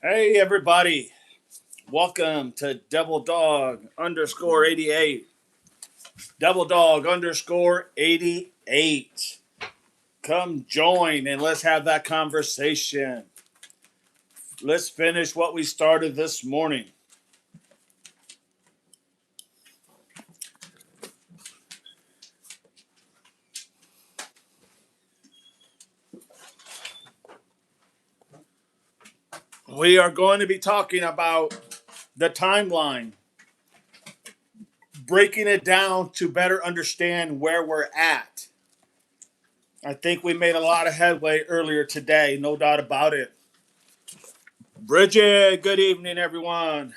Hey everybody, welcome to Double Dog underscore 88. Double Dog underscore 88. Come join and let's have that conversation. Let's finish what we started this morning. We are going to be talking about the timeline, breaking it down to better understand where we're at. I think we made a lot of headway earlier today, no doubt about it. Bridget, good evening, everyone.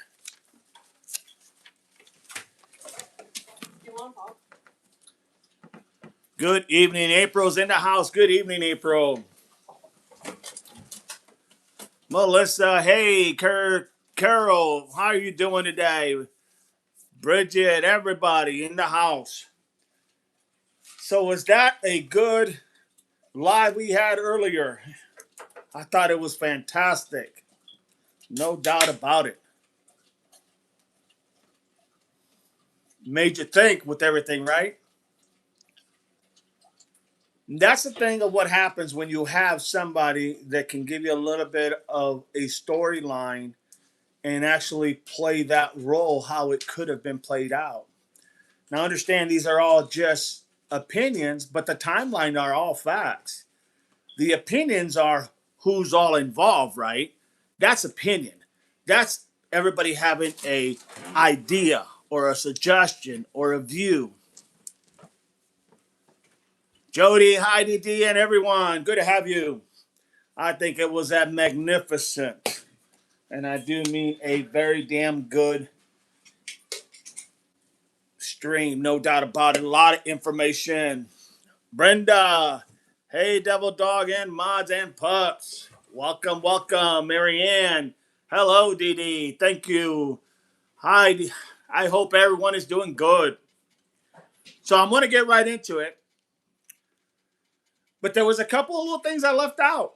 Good evening, April's in the house. Good evening, April. Melissa, hey, Carol, how are you doing today? Bridget, everybody in the house. So was that a good live we had earlier? I thought it was fantastic. No doubt about it. Made you think with everything, right? That's the thing of what happens when you have somebody that can give you a little bit of a storyline and actually play that role how it could have been played out. Now, understand these are all just opinions, but the timeline are all facts. The opinions are who's all involved, right? That's opinion. That's everybody having a idea or a suggestion or a view. Jody, Heidi, D, and everyone, good to have you. I think it was that magnificent, and I do mean a very damn good stream, no doubt about it. A lot of information. Brenda, hey, Devil Dog and mods and pups. Welcome, welcome. Marianne, hello, Dee Dee. Thank you. Hi, I hope everyone is doing good. So I'm going to get right into it. But there was a couple of little things I left out.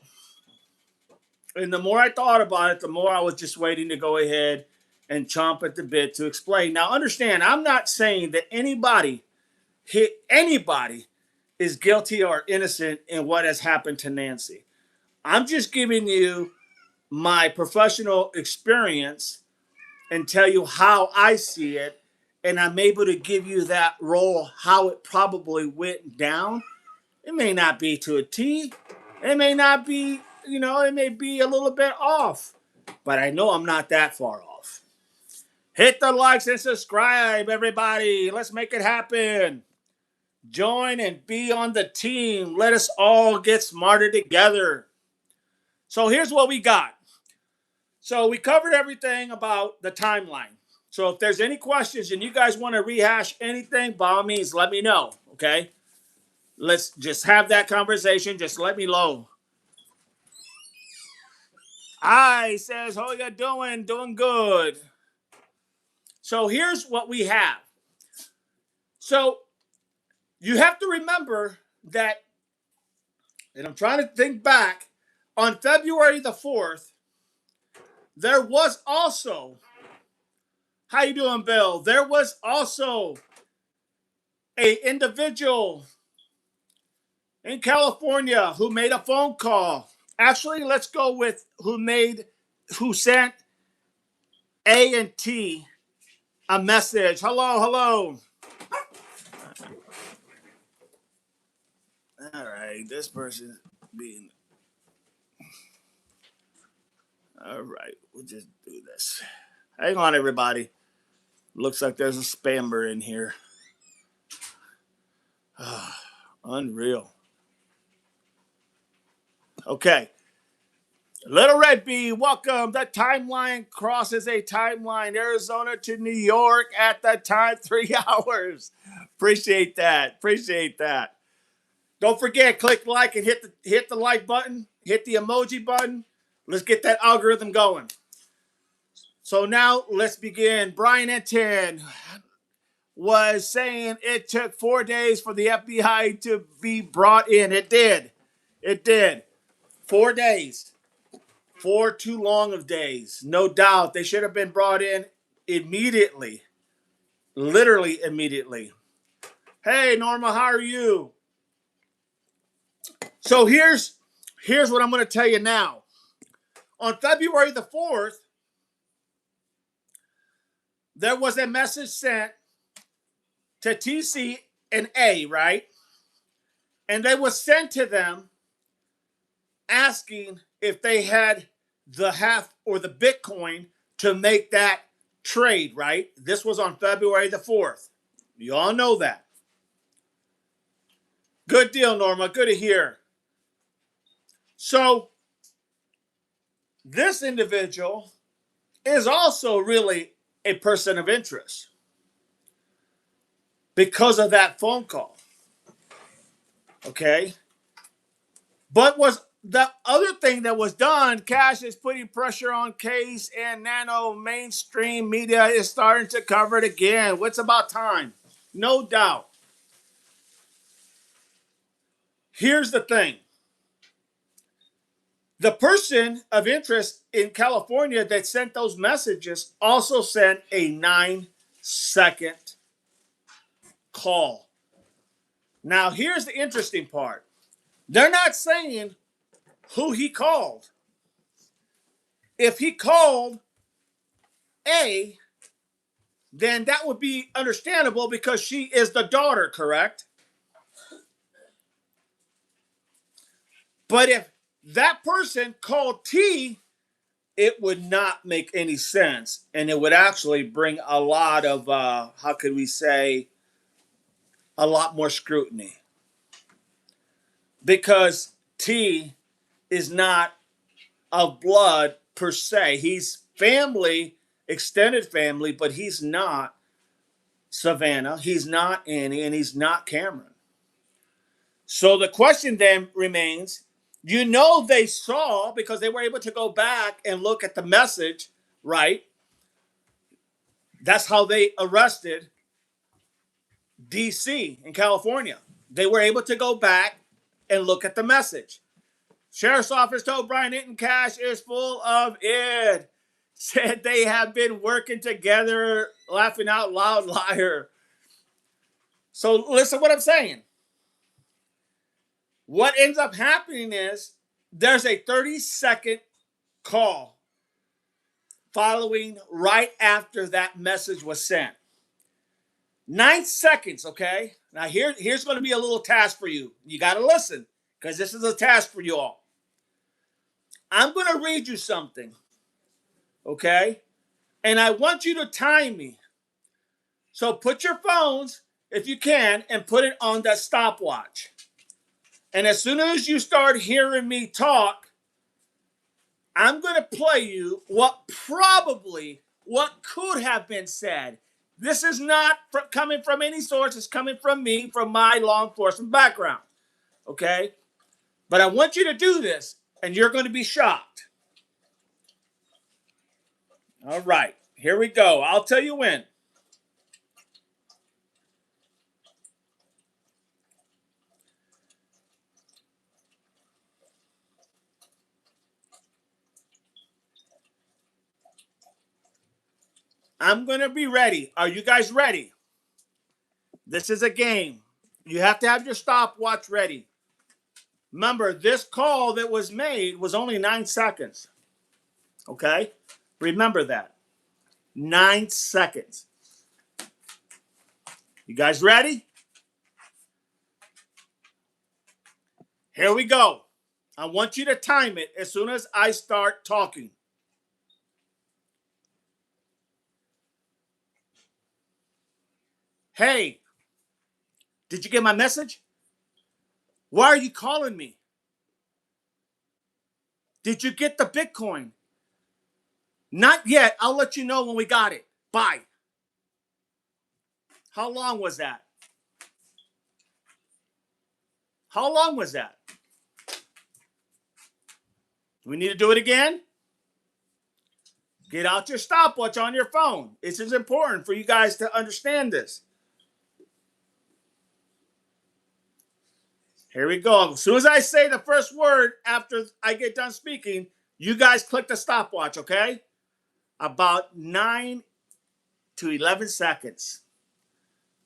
And the more I thought about it, the more I was just waiting to go ahead and chomp at the bit to explain. Now, understand, I'm not saying that anybody is guilty or innocent in what has happened to Nancy. I'm just giving you my professional experience and tell you how I see it. And I'm able to give you that role, how it probably went down. It may not be to a T. It may not be, it may be a little bit off. But I know I'm not that far off. Hit the likes and subscribe, everybody. Let's make it happen. Join and be on the team. Let us all get smarter together. So here's what we got. So we covered everything about the timeline. So if there's any questions and you guys want to rehash anything, by all means, let me know, okay? Let's just have that conversation. Just let me know. Hi, says, how you doing? Doing good. So here's what we have. So you have to remember that, and I'm trying to think back, on February the 4th, there was also, how you doing, Bill? There was also a individual in California who made a phone call. Actually, let's go with who sent A&T a message. Hello, hello. All right, this person's being. All right, we'll just do this. Hang on, everybody. Looks like there's a spammer in here. Unreal. Okay. Little Red Bee, welcome. The timeline crosses a timeline. Arizona to New York at the time, 3 hours. Appreciate that. Appreciate that. Don't forget, click like and hit the like button. Hit the emoji button. Let's get that algorithm going. So now let's begin. Brian Enten was saying it took 4 days for the FBI to be brought in. It did. It did. 4 days. For too long of days. No doubt. They should have been brought in immediately. Literally immediately. Hey, Norma, how are you? So here's what I'm going to tell you now. On February the 4th, there was a message sent to TC and A, right? And they was sent to them asking if they had the half or the Bitcoin to make that trade, right? This was on February the 4th. You all know that. Good deal, Norma. Good to hear. So, this individual is also really a person of interest because of that phone call. Okay? But was the other thing that was done, Cash is putting pressure on Case and Nano mainstream media is starting to cover it again. What's about time? No doubt. Here's the thing. The person of interest in California that sent those messages also sent a 9-second call. Now, here's the interesting part. They're not saying who he called. If he called A, then that would be understandable because she is the daughter, correct? But if that person called T, it would not make any sense. And it would actually bring a lot of, how could we say, a lot more scrutiny. Because T is not of blood per se. He's family, extended family, but he's not Savannah, he's not Annie, and he's not Cameron. So the question then remains, you know they saw, because they were able to go back and look at the message, right? That's how they arrested DC in California. They were able to go back and look at the message. Sheriff's office told Brian Hinton Cash is full of it. Said they have been working together, laughing out loud, liar. So listen what I'm saying. What ends up happening is there's a 30-second call following right after that message was sent. 9 seconds, okay? Now here's going to be a little task for you. You got to listen because this is a task for you all. I'm going to read you something, okay? And I want you to time me. So put your phones, if you can, and put it on that stopwatch. And as soon as you start hearing me talk, I'm going to play you what could have been said. This is not coming from any source. It's coming from me, from my law enforcement background. Okay? But I want you to do this, and you're going to be shocked. All right. Here we go. I'll tell you when. I'm going to be ready. Are you guys ready? This is a game. You have to have your stopwatch ready. Remember, this call that was made was only 9 seconds. Okay? Remember that. 9 seconds. You guys ready? Here we go. I want you to time it as soon as I start talking. Hey, did you get my message? Why are you calling me? Did you get the Bitcoin? Not yet. I'll let you know when we got it. Bye. How long was that? How long was that? We need to do it again? Get out your stopwatch on your phone. This is important for you guys to understand this. Here we go. As soon as I say the first word after I get done speaking, You guys click the stopwatch, okay? About 9 to 11 seconds.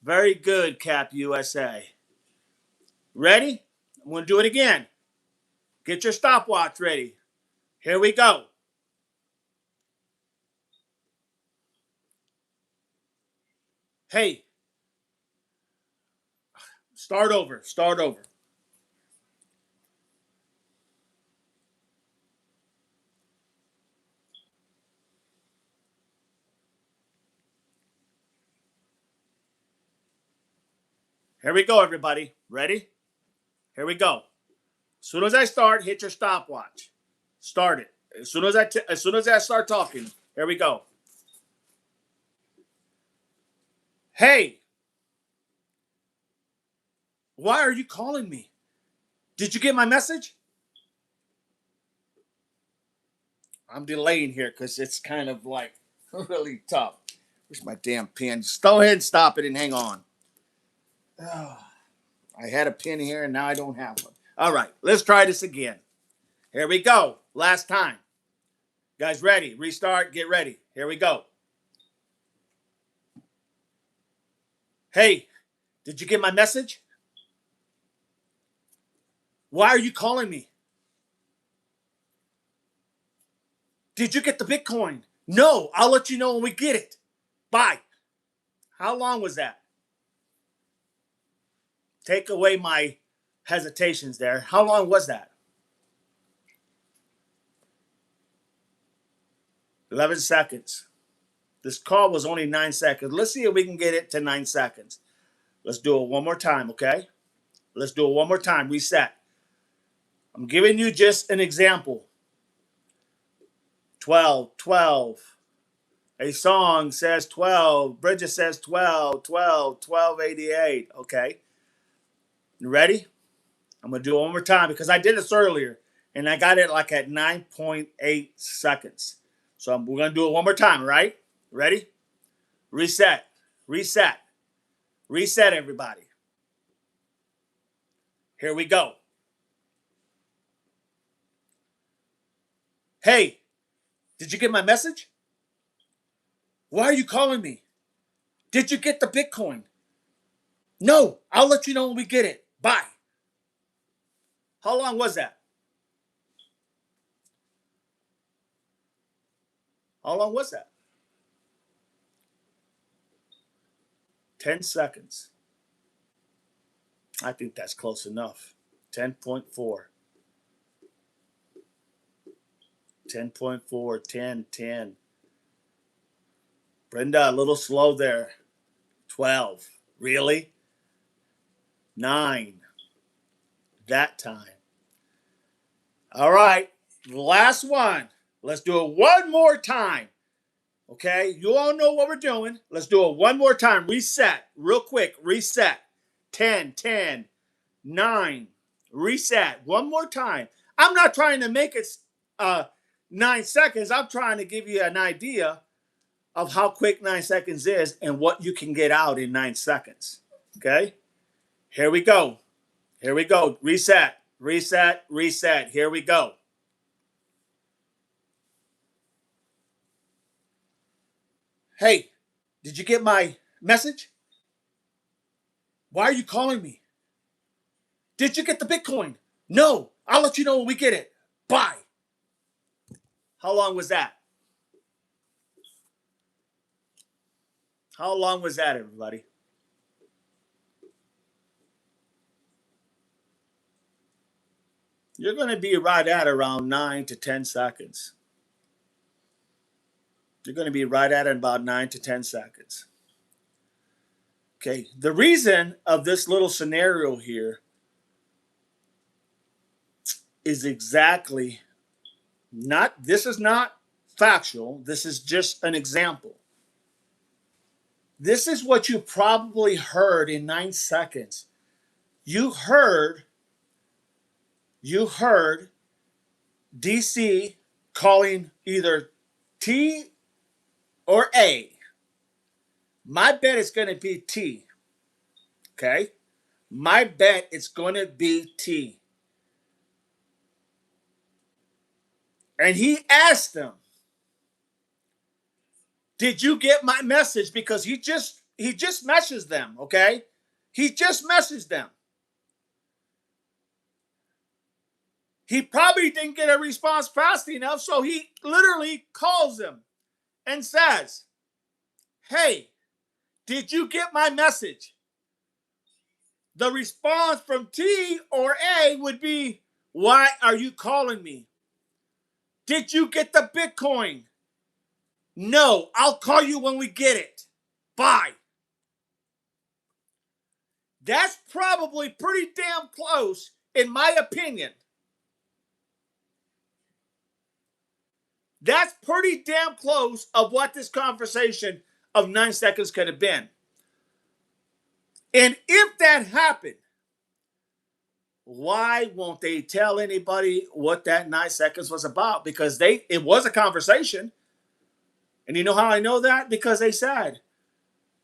Very good, Cap USA. Ready? I'm going to do it again. Get your stopwatch ready. Here we go. Hey, start over. Start over. Here we go, everybody. Ready? Here we go. As soon as I start, hit your stopwatch. Start it. As soon as I start talking, here we go. Hey, why are you calling me? Did you get my message? I'm delaying here because it's kind of like really tough. Where's my damn pen? Just go ahead and stop it and hang on. Oh, I had a pen here and now I don't have one. All right, let's try this again. Here we go. Last time. Guys, ready? Restart. Get ready. Here we go. Hey, did you get my message? Why are you calling me? Did you get the Bitcoin? No, I'll let you know when we get it. Bye. How long was that? Take away my hesitations there. How long was that? 11 seconds. This call was only 9 seconds. Let's see if we can get it to 9 seconds. Let's do it one more time, okay? Let's do it one more time. Reset. I'm giving you just an example. 12, 12. A song says 12. Bridget says 12, 12, 1288. Okay. You ready? I'm going to do it one more time because I did this earlier and I got it like at 9.8 seconds. So we're going to do it one more time, right? Ready? Reset. Reset. Reset, everybody. Here we go. Hey, did you get my message? Why are you calling me? Did you get the Bitcoin? No, I'll let you know when we get it. Bye. How long was that? How long was that? 10 seconds. I think that's close enough. 10.4. 10.4, 10, 10. Brenda, a little slow there. 12. Really? 9. That time. All right. Last one. Let's do it one more time. Okay? You all know what we're doing. Let's do it one more time. Reset. Real quick. Reset. 10, 10, 9. Reset. One more time. I'm not trying to make it 9 seconds. I'm trying to give you an idea of how quick 9 seconds is and what you can get out in 9 seconds. Okay? Here we go. Here we go. Reset. Reset. Reset. Here we go. Hey, did you get my message? Why are you calling me? Did you get the Bitcoin? No, I'll let you know when we get it. Bye. How long was that? How long was that, everybody? You're going to be right at around 9 to 10 seconds. You're going to be right at about 9 to 10 seconds. Okay, the reason of this little scenario here is exactly not, this is not factual, this is just an example. This is what you probably heard in 9 seconds. You heard DC calling either T or A. My bet is going to be T. Okay? My bet it's going to be T. And he asked them, did you get my message? Because he just messaged them, okay? He just messaged them. He probably didn't get a response fast enough, so he literally calls them and says, hey, did you get my message? The response from T or A would be, why are you calling me? Did you get the Bitcoin? No, I'll call you when we get it. Bye. That's probably pretty damn close, in my opinion. That's pretty damn close of what this conversation of 9 seconds could have been. And if that happened, why won't they tell anybody what that 9 seconds was about? Because it was a conversation. And you know how I know that? Because they said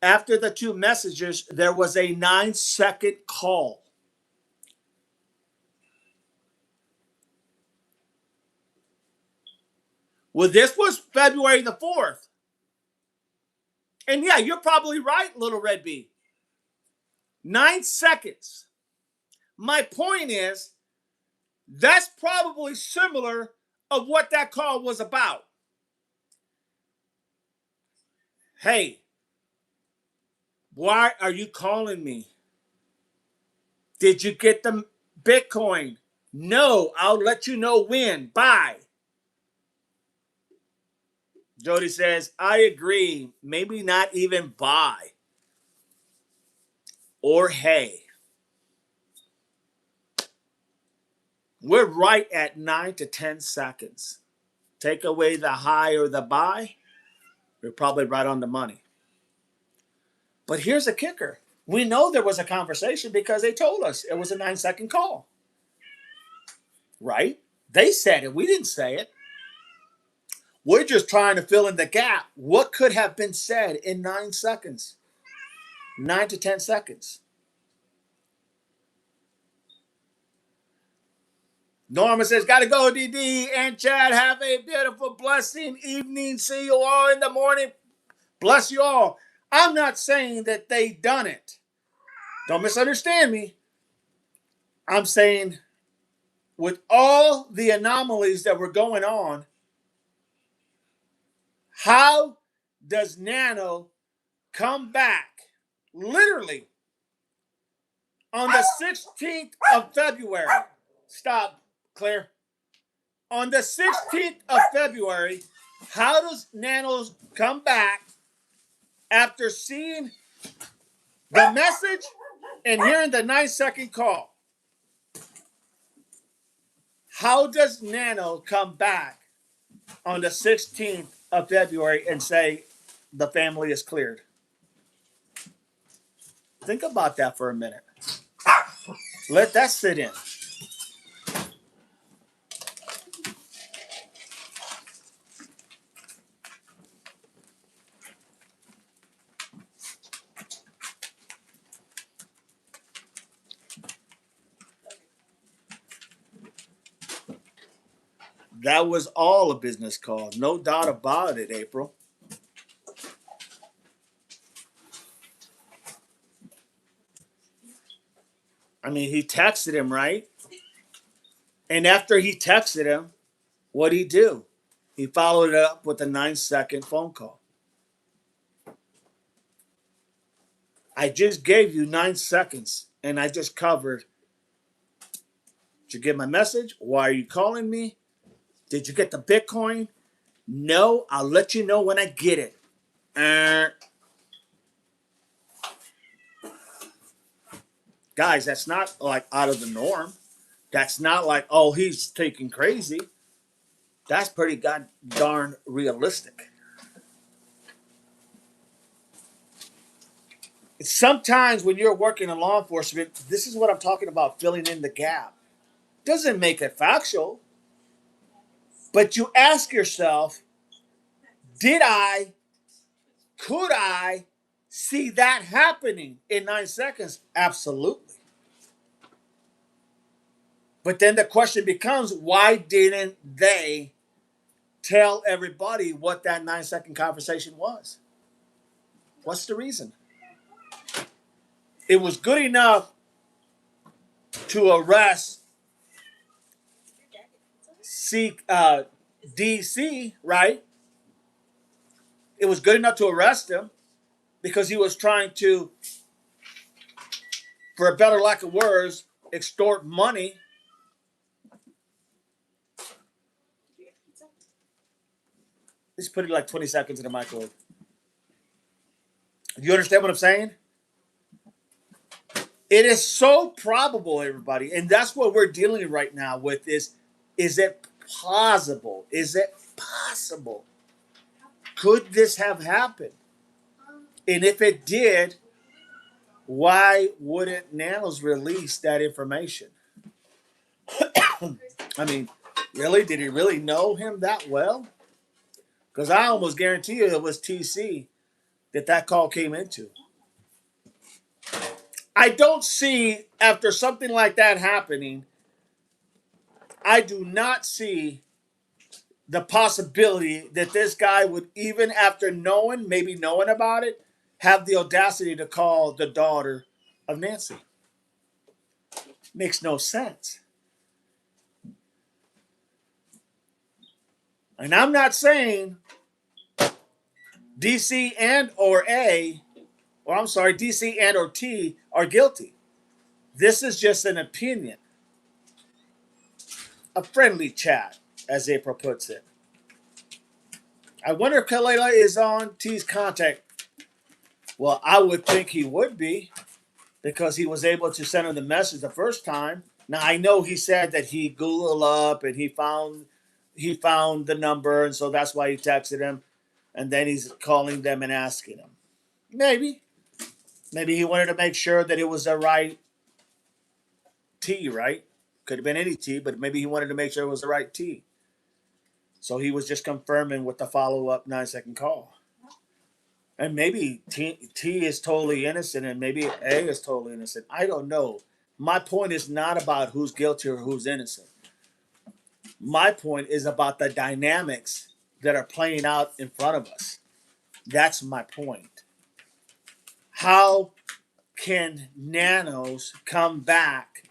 after the two messages, there was a 9-second call. Well, this was February the 4th. And yeah, you're probably right, Little Red Bee. 9 seconds. My point is, that's probably similar of what that call was about. Hey, why are you calling me? Did you get the Bitcoin? No, I'll let you know when. Bye. Jody says, I agree. Maybe not even bye. Or hey. We're right at 9 to 10 seconds. Take away the high or the buy, we're probably right on the money. But here's the kicker. We know there was a conversation because they told us it was a 9-second call. Right? They said it. We didn't say it. We're just trying to fill in the gap. What could have been said in 9 seconds? 9 to 10 seconds. Norma says, gotta go, DD and Chad. Have a beautiful, blessing evening. See you all in the morning. Bless you all. I'm not saying that they done it. Don't misunderstand me. I'm saying with all the anomalies that were going on, how does Nano come back literally on the 16th of February? Stop, Claire. On the 16th of February, how does Nanos come back after seeing the message and hearing the 9-second call? How does Nano come back on the 16th of February and say the family is cleared? Think about that for a minute. Let that sit in. That was all a business call. No doubt about it, April. I mean, he texted him, right? And after he texted him, what'd he do? He followed it up with a 9-second phone call. I just gave you 9 seconds and I just covered. Did you get my message? Why are you calling me? Did you get the Bitcoin? No, I'll let you know when I get it. Guys, that's not like out of the norm. That's not like, oh, he's taking crazy. That's pretty god darn realistic. Sometimes when you're working in law enforcement, this is what I'm talking about, filling in the gap. Doesn't make it factual, but you ask yourself, could I see that happening in 9 seconds? Absolutely. But then the question becomes, why didn't they tell everybody what that 9-second conversation was? What's the reason? It was good enough to arrest DC, right? It was good enough to arrest him because he was trying to, for a better lack of words, extort money. Just put it like 20 seconds in the microwave. Do you understand what I'm saying? It is so probable, everybody, and that's what we're dealing right now with is it plausible? Is it possible? Could this have happened? And if it did, why wouldn't Nanos release that information? I mean, really? Did he really know him that well? Because I almost guarantee you it was TC that call came into. I don't see, after something like that happening, I do not see the possibility that this guy would, even after maybe knowing about it, have the audacity to call the daughter of Nancy. Makes no sense. And I'm not saying DC and or DC and or T are guilty. This is just an opinion. A friendly chat, as April puts it. I wonder if Kalela is on T's contact. Well, I would think he would be because he was able to send him the message the first time. Now, I know he said that he Googled up and he found the number, and so that's why he texted him. And then he's calling them and asking them. Maybe he wanted to make sure that it was the right T, right? Could have been any T, but maybe he wanted to make sure it was the right T. So he was just confirming with the follow-up 9-second call. And maybe T is totally innocent and maybe A is totally innocent. I don't know. My point is not about who's guilty or who's innocent. My point is about the dynamics that are playing out in front of us. That's my point. How can Nanos come back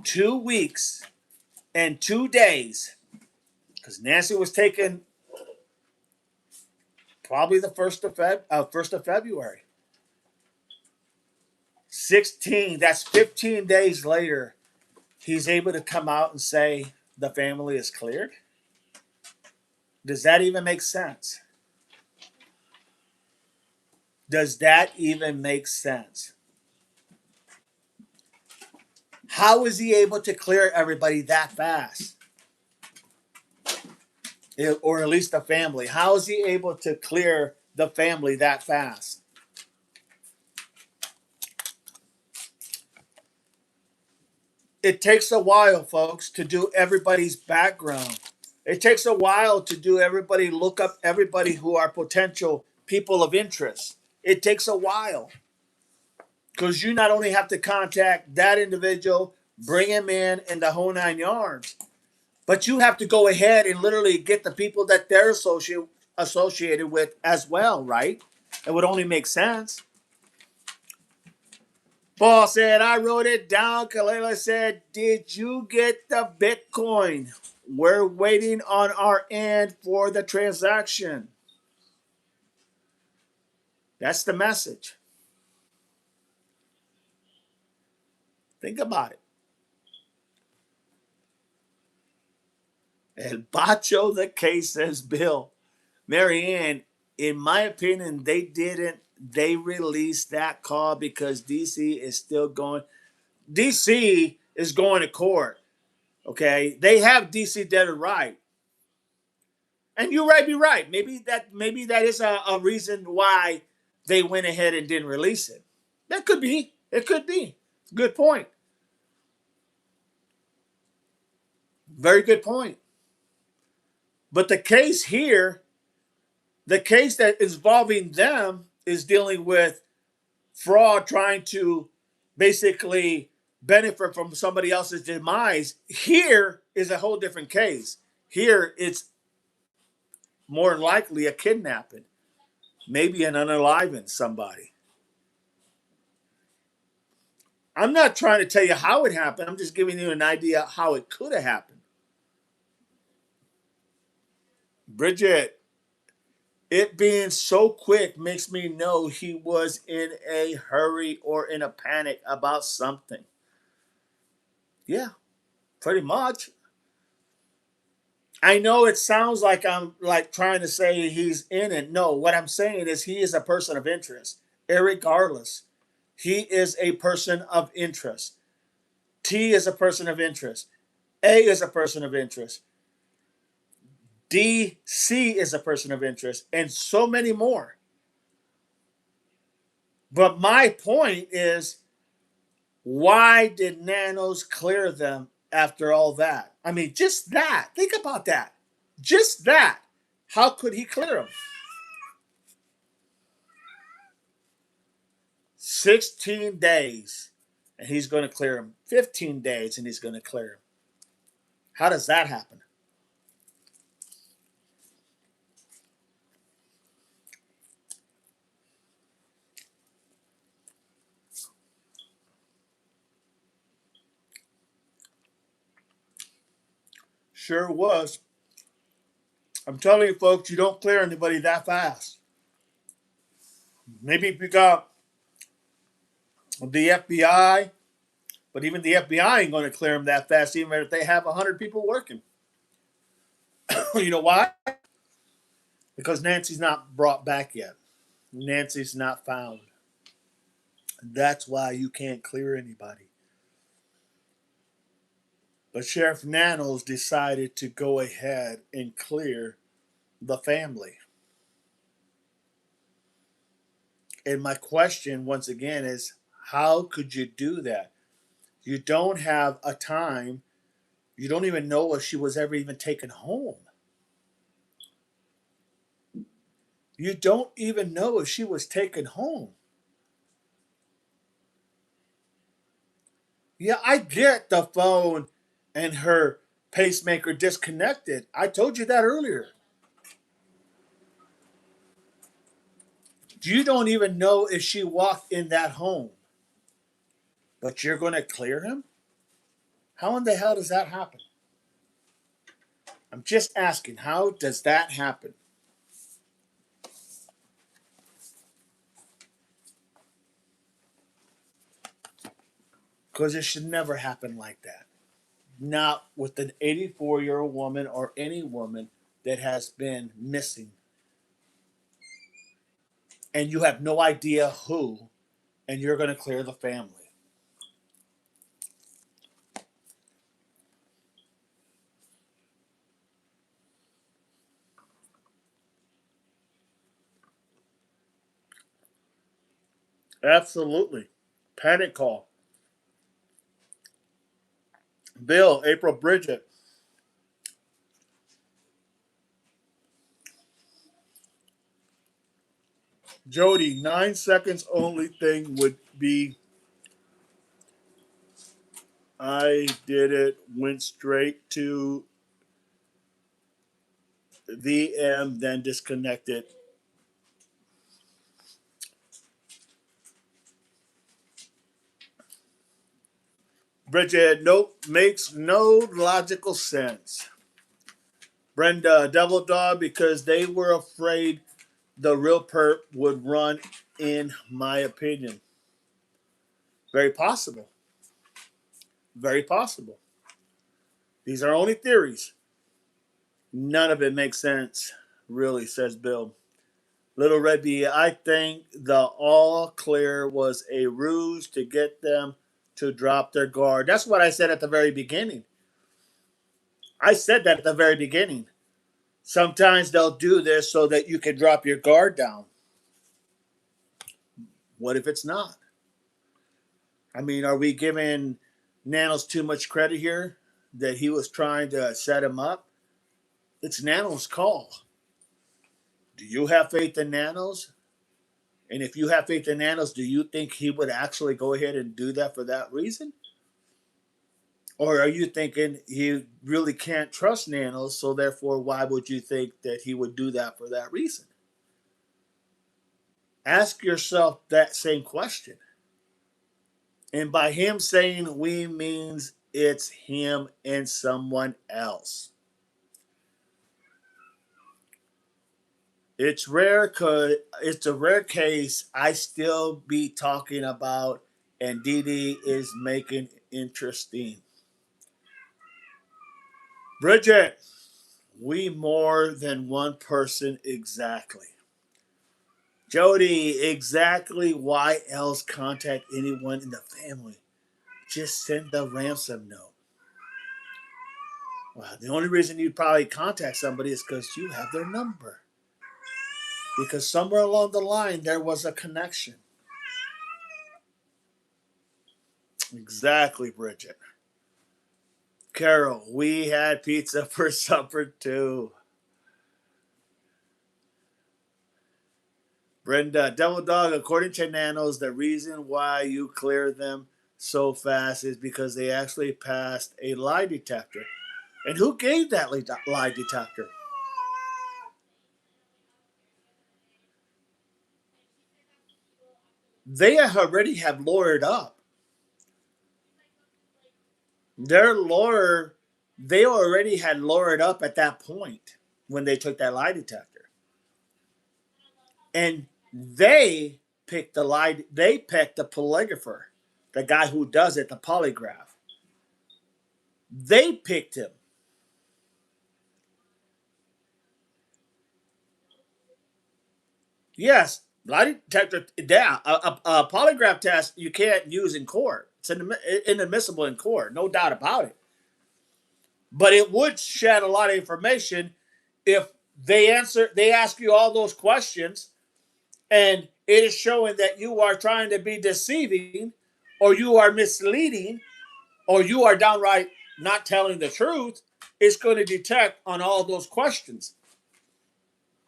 2 weeks and 2 days? Because Nancy was taken probably the 1st of February. 16, that's 15 days later, he's able to come out and say the family is cleared? Does that even make sense? Does that even make sense? How is he able to clear everybody that fast? Or at least the family. How is he able to clear the family that fast? It takes a while, folks, to do everybody's background. It takes a while to do look up everybody who are potential people of interest. It takes a while. Because you not only have to contact that individual, bring him in the whole 9 yards, but you have to go ahead and literally get the people that they're associated with as well, right? It would only make sense. Paul said, I wrote it down. Kalela said, did you get the Bitcoin? We're waiting on our end for the transaction. That's the message. Think about it. El Bacho, the case, says Bill. Marianne, in my opinion, they released that call because DC is still going. DC is going to court. Okay. They have DC dead or right. And you might be right. Maybe that is a reason why they went ahead and didn't release it. That could be. It could be. Good point. Very good point. But the case here, the case that is involving them is dealing with fraud, trying to basically benefit from somebody else's demise. Here is a whole different case. Here it's more than likely a kidnapping, maybe an unaliving somebody. I'm not trying to tell you how it happened. I'm just giving you an idea how it could have happened. Bridget, it being so quick makes me know he was in a hurry or in a panic about something. Yeah, pretty much. I know it sounds like I'm like trying to say he's in it. No, what I'm saying is he is a person of interest. Irregardless, he is a person of interest. T is a person of interest. A is a person of interest. D, C is a person of interest, and so many more. But my point is, why did Nanos clear them after all that? I mean, just that. Think about that. Just that. How could he clear them? 16 days and he's going to clear him. 15 days and he's going to clear him. How does that happen? Sure was. I'm telling you, folks, you don't clear anybody that fast. Maybe if you got the FBI, but even the FBI ain't going to clear them that fast, even if they have 100 people working. You know why? Because Nancy's not brought back yet. Nancy's not found. That's why you can't clear anybody. But Sheriff Nanos decided to go ahead and clear the family. And my question, once again, is how could you do that? You don't have a time. You don't even know if she was ever even taken home. You don't even know if she was taken home. Yeah, I get the phone and her pacemaker disconnected. I told you that earlier. You don't even know if she walked in that home, but you're going to clear him? How in the hell does that happen? I'm just asking, how does that happen? Because it should never happen like that. Not with an 84-year-old woman or any woman that has been missing. And you have no idea who, and you're going to clear the family. Absolutely. Panic call. Bill, April, Bridget. Jody, 9 seconds only thing would be I did it, went straight to VM, then disconnected. Bridget, nope, makes no logical sense. Brenda, double dog because they were afraid the real perp would run, in my opinion. Very possible. Very possible. These are only theories. None of it makes sense, really, says Bill. Little Red Bee, I think the all clear was a ruse to get them to drop their guard. That's what I said at the very beginning. I said that at the very beginning. Sometimes they'll do this so that you can drop your guard down. What if it's not? I mean, are we giving Nanos too much credit here that he was trying to set him up? It's Nanos' call. Do you have faith in Nanos? And if you have faith in Nanos, do you think he would actually go ahead and do that for that reason? Or are you thinking he really can't trust Nanos, so therefore, why would you think that he would do that for that reason? Ask yourself that same question. And by him saying we means it's him and someone else. It's rare cause it's a rare case I still be talking about and Dee Dee is making interesting. Bridget, we more than one person exactly. Jody, exactly why else contact anyone in the family? Just send the ransom note. Well, the only reason you'd probably contact somebody is because you have their number. Because somewhere along the line there was a connection. Exactly, Bridget. Carol, we had pizza for supper too. Brenda, Devil Dog, according to Nanos, the reason why you clear them so fast is because they actually passed a lie detector. And who gave that lie detector? They already have lawyered up. Their lawyer, they already had lawyered up at that point when they took that lie detector. And they picked they picked the polygrapher, the guy who does it, the polygraph. They picked him. Yes, lie detector. Yeah, a polygraph test you can't use in court. It's inadmissible in court, no doubt about it. But it would shed a lot of information if they ask you all those questions, and it is showing that you are trying to be deceiving, or you are misleading, or you are downright not telling the truth. It's going to detect on all those questions.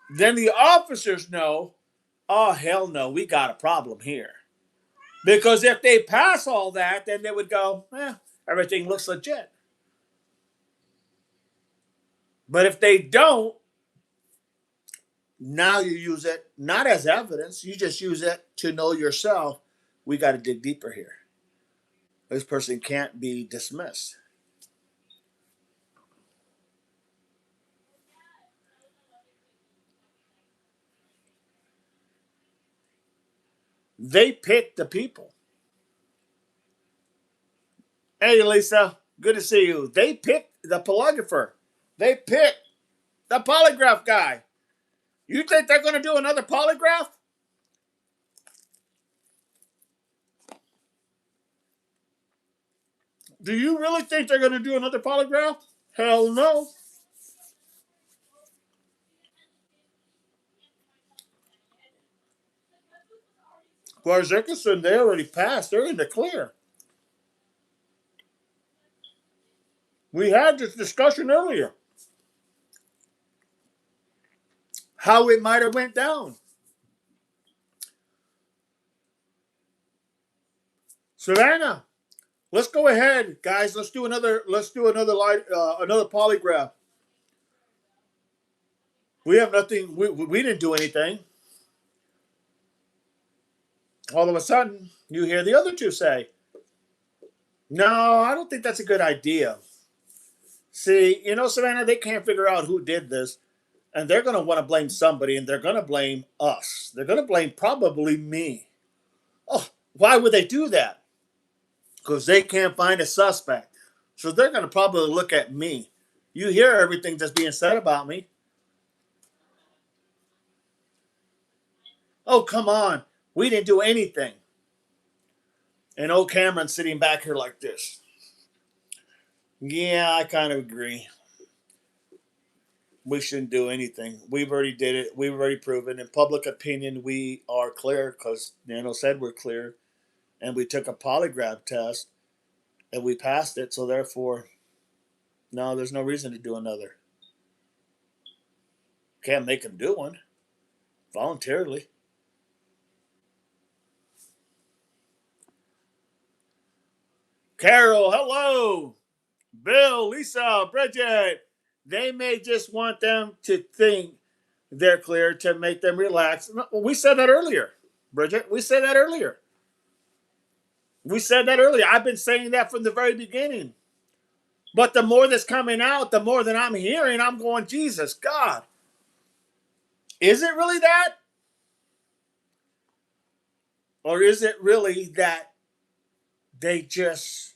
Then the officers know, oh, hell no, we got a problem here. Because if they pass all that, then they would go, everything looks legit. But if they don't, now you use it not as evidence, you just use it to know yourself. We got to dig deeper here. This person can't be dismissed. They pick the people. Hey, Lisa, good to see you. They picked the polygrapher. They picked the polygraph guy. You think they're going to do another polygraph? Do you really think they're going to do another polygraph? Hell no. As far as they're concerned, they already passed. They're in the clear. We had this discussion earlier. How it might have went down. Savannah, let's go ahead, guys. Let's do another. Let's do another another polygraph. We have nothing. We didn't do anything. All of a sudden, you hear the other two say, "No, I don't think that's a good idea." See, Savannah, they can't figure out who did this, and they're going to want to blame somebody, and they're going to blame us. They're going to blame probably me. Oh, why would they do that? Because they can't find a suspect. So they're going to probably look at me. You hear everything that's being said about me. Oh, come on. We didn't do anything. And old Cameron's sitting back here like this. Yeah, I kind of agree. We shouldn't do anything. We've already did it. We've already proven. In public opinion, we are clear because Nano said we're clear. And we took a polygraph test and we passed it. So therefore, no, there's no reason to do another. Can't make them do one voluntarily. Carol, hello. Bill, Lisa, Bridget, they may just want them to think they're clear to make them relax. We said that earlier, Bridget. We said that earlier. We said that earlier. I've been saying that from the very beginning. But the more that's coming out, the more that I'm hearing, I'm going, Jesus, God. Is it really that? Or is it really that they just,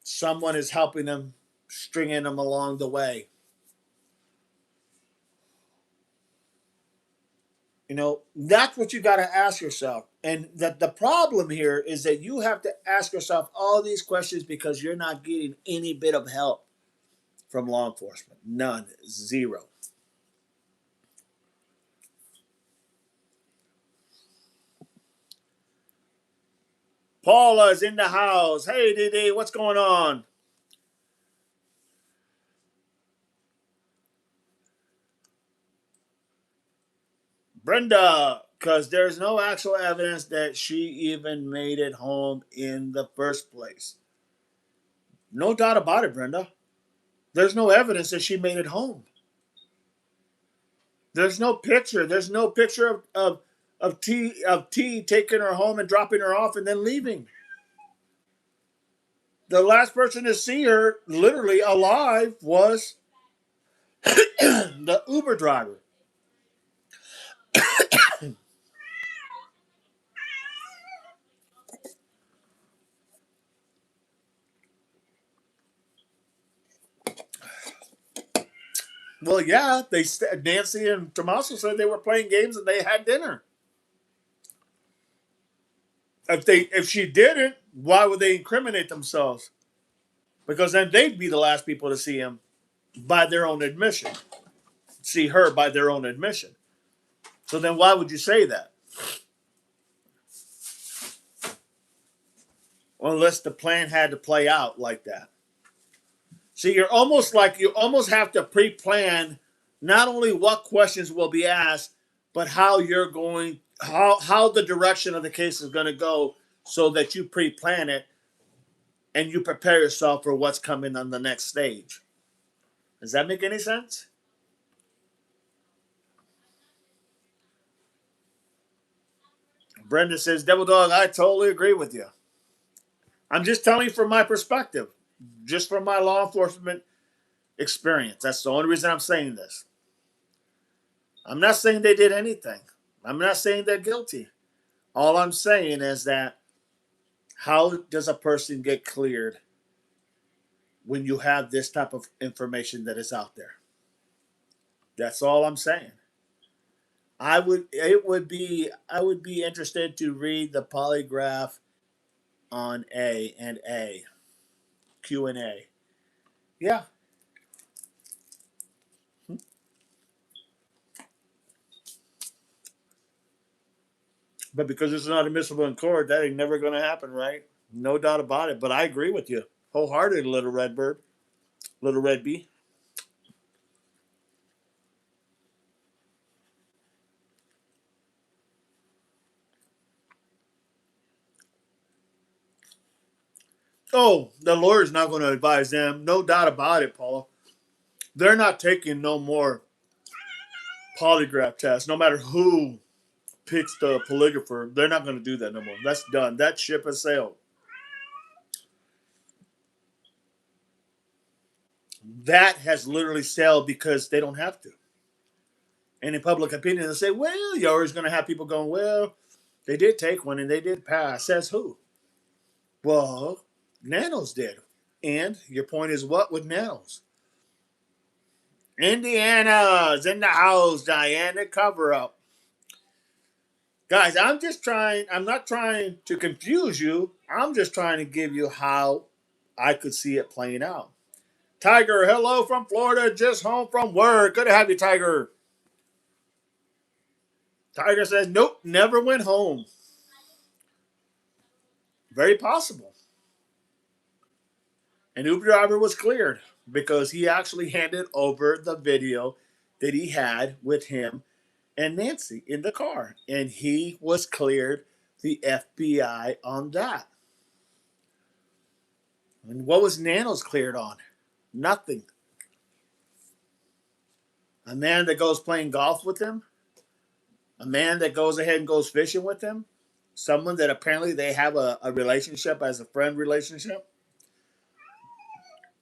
someone is helping them, stringing them along the way? You know, that's what you got to ask yourself. And that the problem here is that you have to ask yourself all these questions because you're not getting any bit of help from law enforcement. None. Zero. Paula's in the house. Hey, Dee Dee, what's going on? Brenda, because there's no actual evidence that she even made it home in the first place. No doubt about it, Brenda. There's no evidence that she made it home. There's no picture. There's no picture of T taking her home and dropping her off and then leaving. The last person to see her literally alive was the Uber driver. Well, yeah, Nancy and Tommaso said they were playing games and they had dinner. If she didn't, why would they incriminate themselves? Because then they'd be the last people to see him by their own admission. See her by their own admission. So then why would you say that? Unless the plan had to play out like that. See, you almost have to pre-plan not only what questions will be asked, but how you're going, how the direction of the case is going to go, so that you pre-plan it and you prepare yourself for what's coming on the next stage. Does that make any sense? Brenda says, Devil Dog, I totally agree with you. I'm just telling you from my perspective, just from my law enforcement experience. That's the only reason I'm saying this. I'm not saying they did anything. I'm not saying they're guilty. All I'm saying is that how does a person get cleared when you have this type of information that is out there? That's all I'm saying. I would be interested to read the polygraph on A Q&A. Yeah. But because it's not admissible in court, that ain't never going to happen, right? No doubt about it. But I agree with you wholeheartedly, Little Red Bird, Little Red Bee. Oh, the lawyer's not going to advise them. No doubt about it, Paula. They're not taking no more polygraph tests. No matter who picks the polygrapher, they're not going to do that no more. That's done. That ship has sailed. That has literally sailed because they don't have to. And in public opinion, they say, well, you're always going to have people going, well, they did take one and they did pass. Says who? Well, Nanos did. And your point is what with Nanos? Indiana's in the house, Diana, cover up. Guys, I'm not trying to confuse you. I'm just trying to give you how I could see it playing out. Tiger, hello from Florida, just home from work. Good to have you, Tiger. Tiger says, nope, never went home. Very possible. And Uber driver was cleared because he actually handed over the video that he had with him and Nancy in the car. And he was cleared the FBI on that. And what was Nanos cleared on? Nothing. A man that goes playing golf with him? A man that goes ahead and goes fishing with him? Someone that apparently they have a relationship as a friend relationship?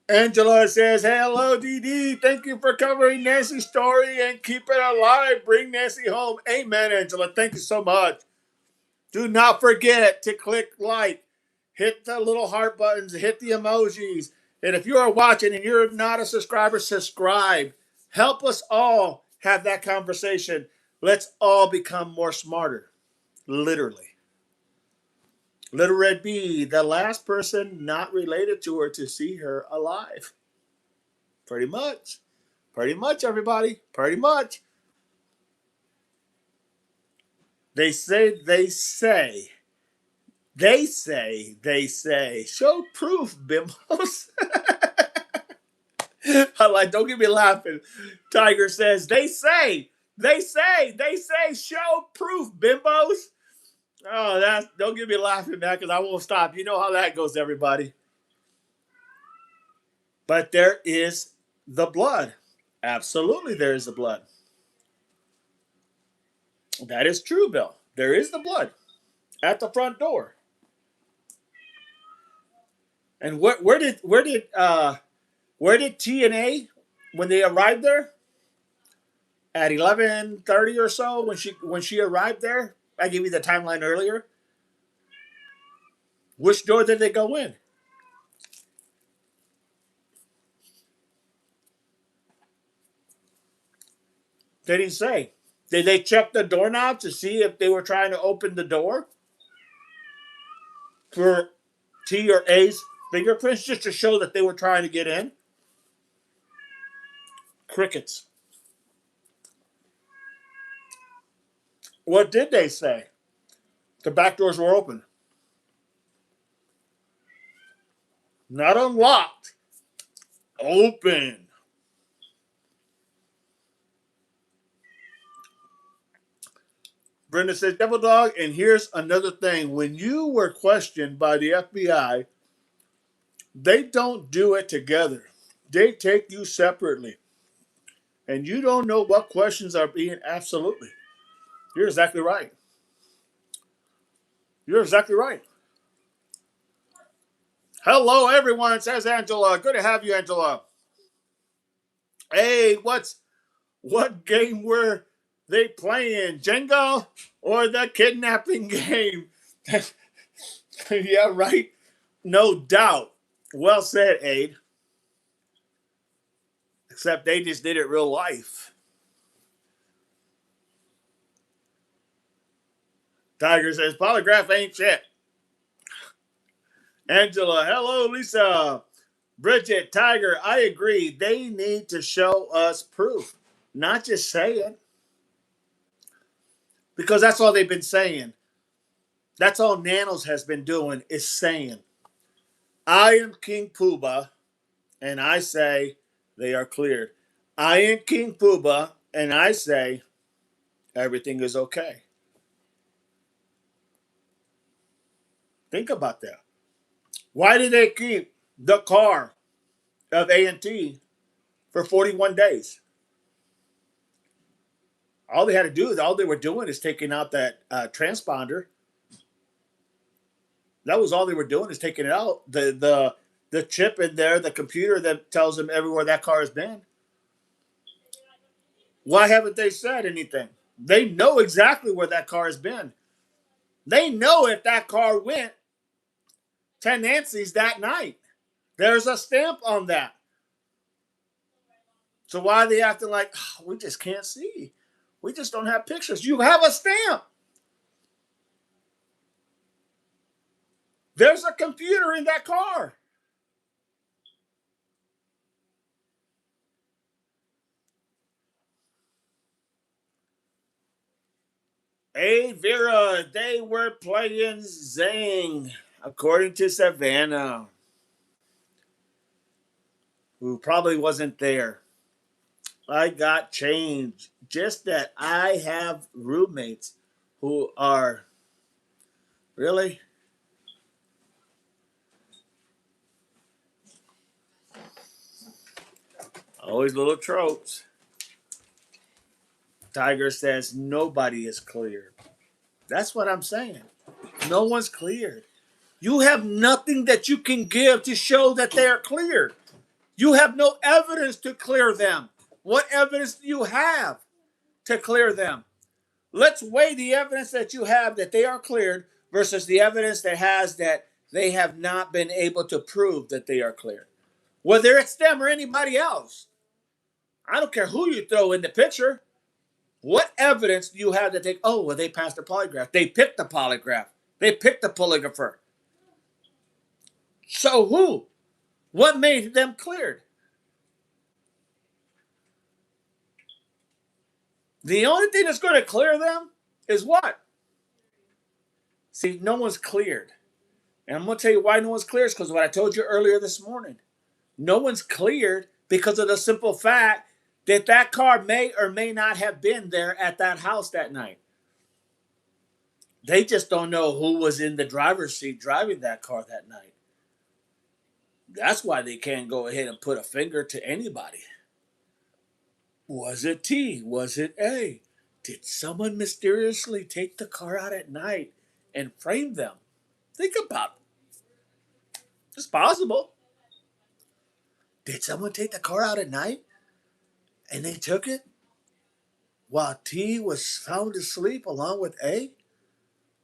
Angela says, hey, hello, DD. Thank you for covering Nancy's story and keep it alive. Bring Nancy home. Amen, Angela. Thank you so much. Do not forget to click like, hit the little heart buttons, hit the emojis. And if you are watching and you're not a subscriber, subscribe. Help us all have that conversation. Let's all become more smarter. Literally. Little Red Bee, the last person not related to her to see her alive. Pretty much. Pretty much, everybody. Pretty much. They say. Show proof, bimbos. I like, don't get me laughing. Tiger says, they say, show proof, bimbos. Oh, don't get me laughing, man, because I won't stop. You know how that goes, everybody. But there is the blood. Absolutely, there is the blood. That is true, Bill. There is the blood at the front door. And where did TNA when they arrived there at 11:30 or so when she arrived there? I gave you the timeline earlier. Which door did they go in? They didn't say. Did they check the doorknob to see if they were trying to open the door for T or A's fingerprints just to show that they were trying to get in? Crickets. What did they say? The back doors were open. Not unlocked. Open. Brenda says, Devil Dog, and here's another thing. When you were questioned by the FBI, they don't do it together. They take you separately. And you don't know what questions are being absolutely. You're exactly right. You're exactly right. Hello, everyone, says Angela. Good to have you, Angela. Hey, what game were they playing? Jenga or the kidnapping game? Yeah, right. No doubt. Well said, Abe. Except they just did it real life. Tiger says, polygraph ain't shit. Angela, hello, Lisa. Bridget, Tiger, I agree. They need to show us proof, not just say it. Because that's all they've been saying. That's all Nanos has been doing is saying, I am King Poobah, and I say they are cleared. I am King Poobah, and I say everything is okay. Think about that. Why did they keep the car of A&T for 41 days? All they had to do, all they were doing is taking out that transponder. That was all they were doing is taking it out. The chip in there, the computer that tells them everywhere that car has been. Why haven't they said anything? They know exactly where that car has been. They know if that car went to Nancy's that night. There's a stamp on that. So why are they acting like, oh, we just can't see? We just don't have pictures. You have a stamp. There's a computer in that car. Hey, Vera, they were playing Zing, according to Savannah, who probably wasn't there. I got changed. Just that I have roommates who are really. Always little tropes. Tiger says nobody is cleared. That's what I'm saying. No one's cleared. You have nothing that you can give to show that they are cleared. You have no evidence to clear them. What evidence do you have to clear them? Let's weigh the evidence that you have that they are cleared versus the evidence that has that they have not been able to prove that they are cleared. Whether it's them or anybody else. I don't care who you throw in the picture. What evidence do you have that they passed the polygraph? They picked the polygraph. They picked the polygrapher. So who? What made them cleared? The only thing that's going to clear them is what? See, no one's cleared. And I'm going to tell you why no one's cleared. It's because of what I told you earlier this morning. No one's cleared because of the simple fact that that car may or may not have been there at that house that night. They just don't know who was in the driver's seat driving that car that night. That's why they can't go ahead and put a finger to anybody. Was it T? Was it A? Did someone mysteriously take the car out at night and frame them? Think about it. It's possible. Did someone take the car out at night and they took it while T was sound asleep along with A?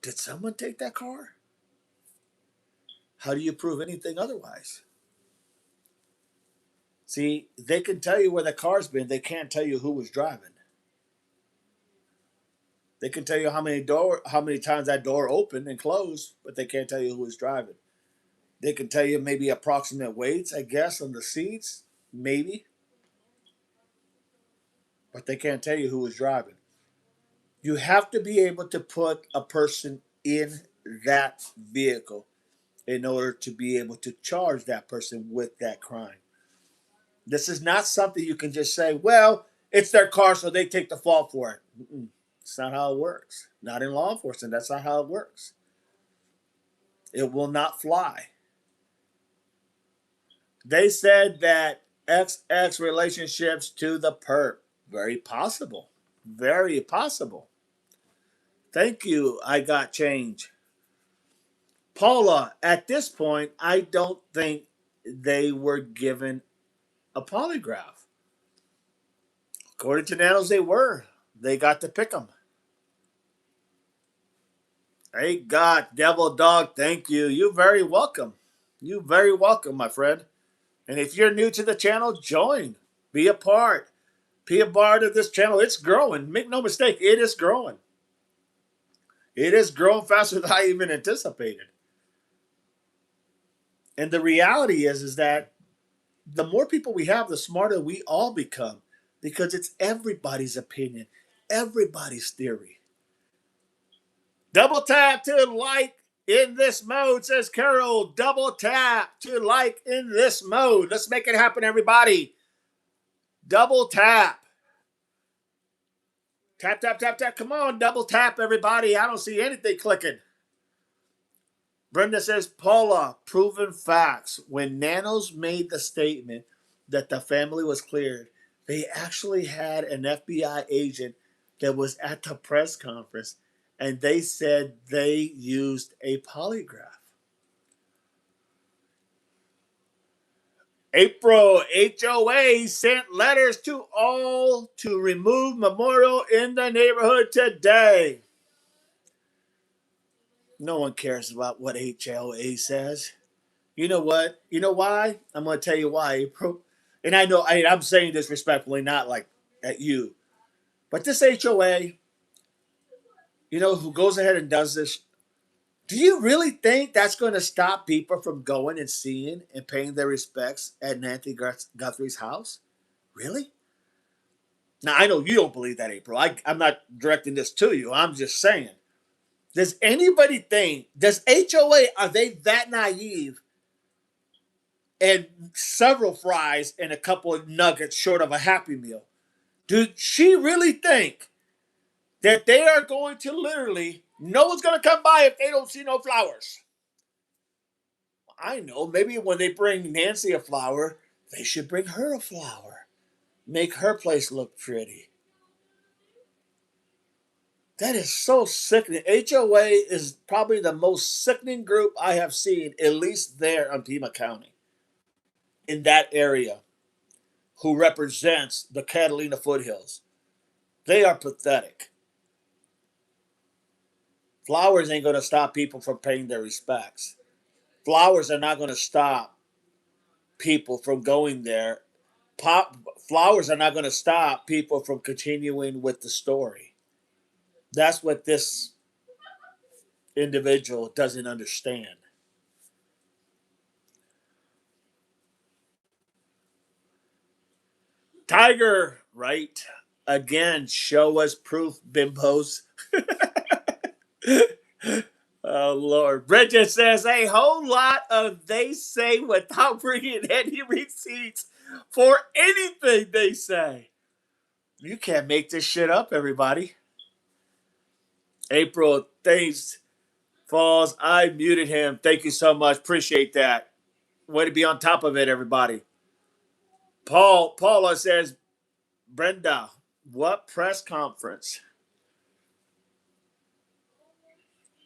Did someone take that car? How do you prove anything otherwise? See, they can tell you where the car's been. They can't tell you who was driving. They can tell you how many times that door opened and closed, but they can't tell you who was driving. They can tell you maybe approximate weights, I guess, on the seats, maybe. But they can't tell you who was driving. You have to be able to put a person in that vehicle in order to be able to charge that person with that crime. This is not something you can just say, well, it's their car, so they take the fault for it. It's not how it works. Not in law enforcement. That's not how it works. It will not fly. They said that XX relationships to the perp. Very possible. Very possible. Thank you. I got change. Paula, at this point, I don't think they were given a polygraph. According to Nanos, they were. They got to pick them. Hey, God, devil dog, thank you. You're very welcome. You're very welcome, my friend. And if you're new to the channel, join. Be a part. Be a part of this channel. It's growing. Make no mistake, it is growing. It is growing faster than I even anticipated. And the reality is that the more people we have, the smarter we all become. Because it's everybody's opinion. Everybody's theory. Double tap to like in this mode, says Carol. Double tap to like in this mode. Let's make it happen, everybody. Double tap. Tap, tap, tap, tap. Come on, double tap, everybody. I don't see anything clicking. Brenda says, Paula, proven facts. When Nanos made the statement that the family was cleared, they actually had an FBI agent that was at the press conference, and they said they used a polygraph. April, HOA sent letters to all to remove memorial in the neighborhood today. No one cares about what HOA says. You know what? You know why? I'm going to tell you why, April. And I know I'm saying this respectfully, not like at you. But this HOA, who goes ahead and does this, do you really think that's going to stop people from going and seeing and paying their respects at Nancy Guthrie's house? Really? Now, I know you don't believe that, April. I'm not directing this to you. I'm just saying. Does anybody think, does HOA, are they that naive and several fries and a couple of nuggets short of a Happy Meal? Did she really think that they are going to literally, no one's going to come by if they don't see no flowers? I know, maybe when they bring Nancy a flower, they should bring her a flower. make her place look pretty. That is so sickening. HOA is probably the most sickening group I have seen, at least there on Pima County, in that area, who represents the Catalina foothills. They are pathetic. Flowers ain't going to stop people from paying their respects. Flowers are not going to stop people from going there. Flowers are not going to stop people from continuing with the story. That's what this individual doesn't understand. Tiger, right? Again, show us proof, bimbos. Oh Lord. Bridget says a whole lot of they say without bringing any receipts for anything they say. You can't make this shit up, everybody. April, thanks. Falls, I muted him. Thank you so much. Appreciate that. Way to be on top of it, everybody. Paula says, Brenda, what press conference?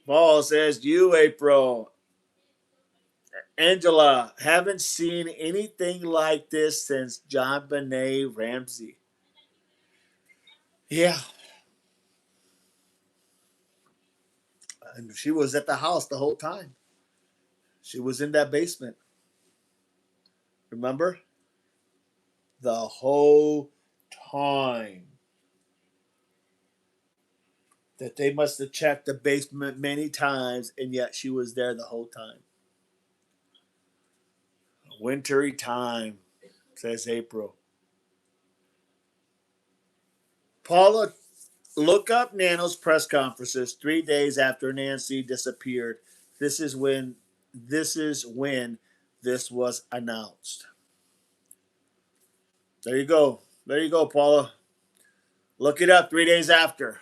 Paul says, you, April. Angela, haven't seen anything like this since John Benet Ramsey. Yeah. And she was at the house the whole time. She was in that basement. Remember? The whole time. That they must have checked the basement many times, and yet she was there the whole time. Wintry time, says April. Paula, look up Nano's press conferences 3 days after Nancy disappeared. This is when this was announced. There you go. There you go, Paula. Look it up 3 days after.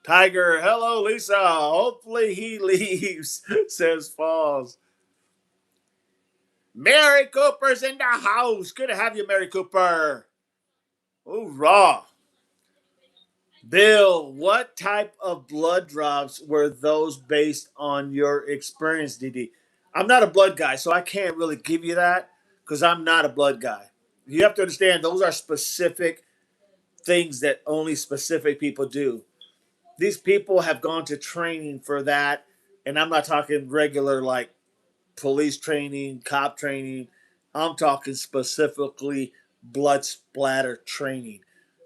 Tiger, hello, Lisa. Hopefully he leaves, says Falls. Mary Cooper's in the house. Good to have you, Mary Cooper. Hoorah. Bill, what type of blood drops were those based on your experience, DD? I'm not a blood guy, so I can't really give you that because I'm not a blood guy. You have to understand those are specific things that only specific people do. These people have gone to training for that, and I'm not talking regular like police training, cop training. I'm talking specifically blood splatter training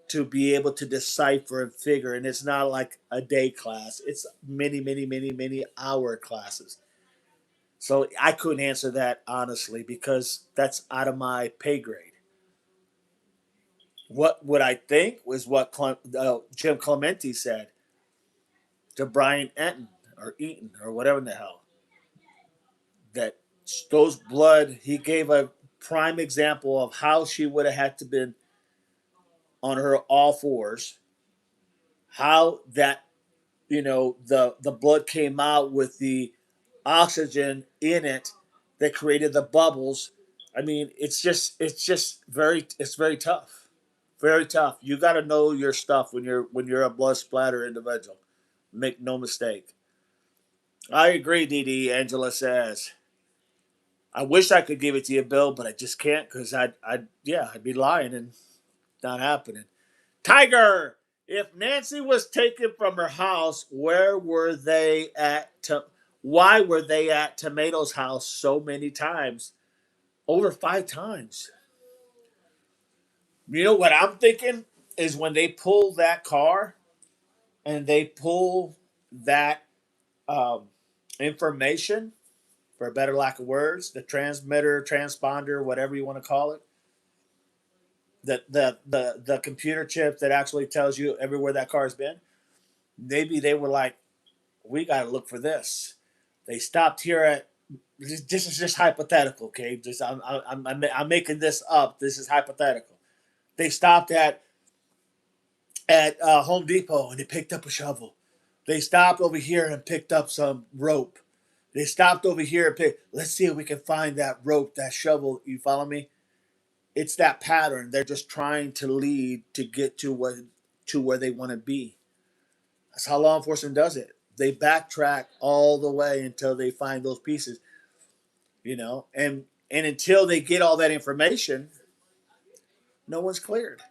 to be able to decipher and figure. And it's not like a day class, it's many hour classes. So I couldn't answer that honestly because that's out of my pay grade. What would I think was what Jim Clementi said to Brian Eaton or Eaton or whatever in the hell that those blood, he gave a prime example of how she would have had to been on her all fours, how that the blood came out with the oxygen in it that created the bubbles. I mean, it's very tough, very tough. You got to know your stuff when you're a blood splatter individual. Make no mistake. I agree, Dee. Angela says. I wish I could give it to you, Bill, but I just can't because I'd be lying and not happening. Tiger, if Nancy was taken from her house, where were they at? Why were they at Tomato's house so many times? Over 5 times. You know what I'm thinking is when they pull that car and they pull that um, information, for a better lack of words, the transmitter, transponder, whatever you want to call it, the computer chip that actually tells you everywhere that car's been. Maybe they were like, we got to look for this. They stopped here at. This is just hypothetical, okay? Just I'm making this up. This is hypothetical. They stopped at Home Depot and they picked up a shovel. They stopped over here and picked up some rope. They stopped over here and picked. Let's see if we can find that rope, that shovel. You follow me? It's that pattern. They're just trying to lead to get to where they want to be. That's how law enforcement does it. They backtrack all the way until they find those pieces, and until they get all that information, no one's cleared.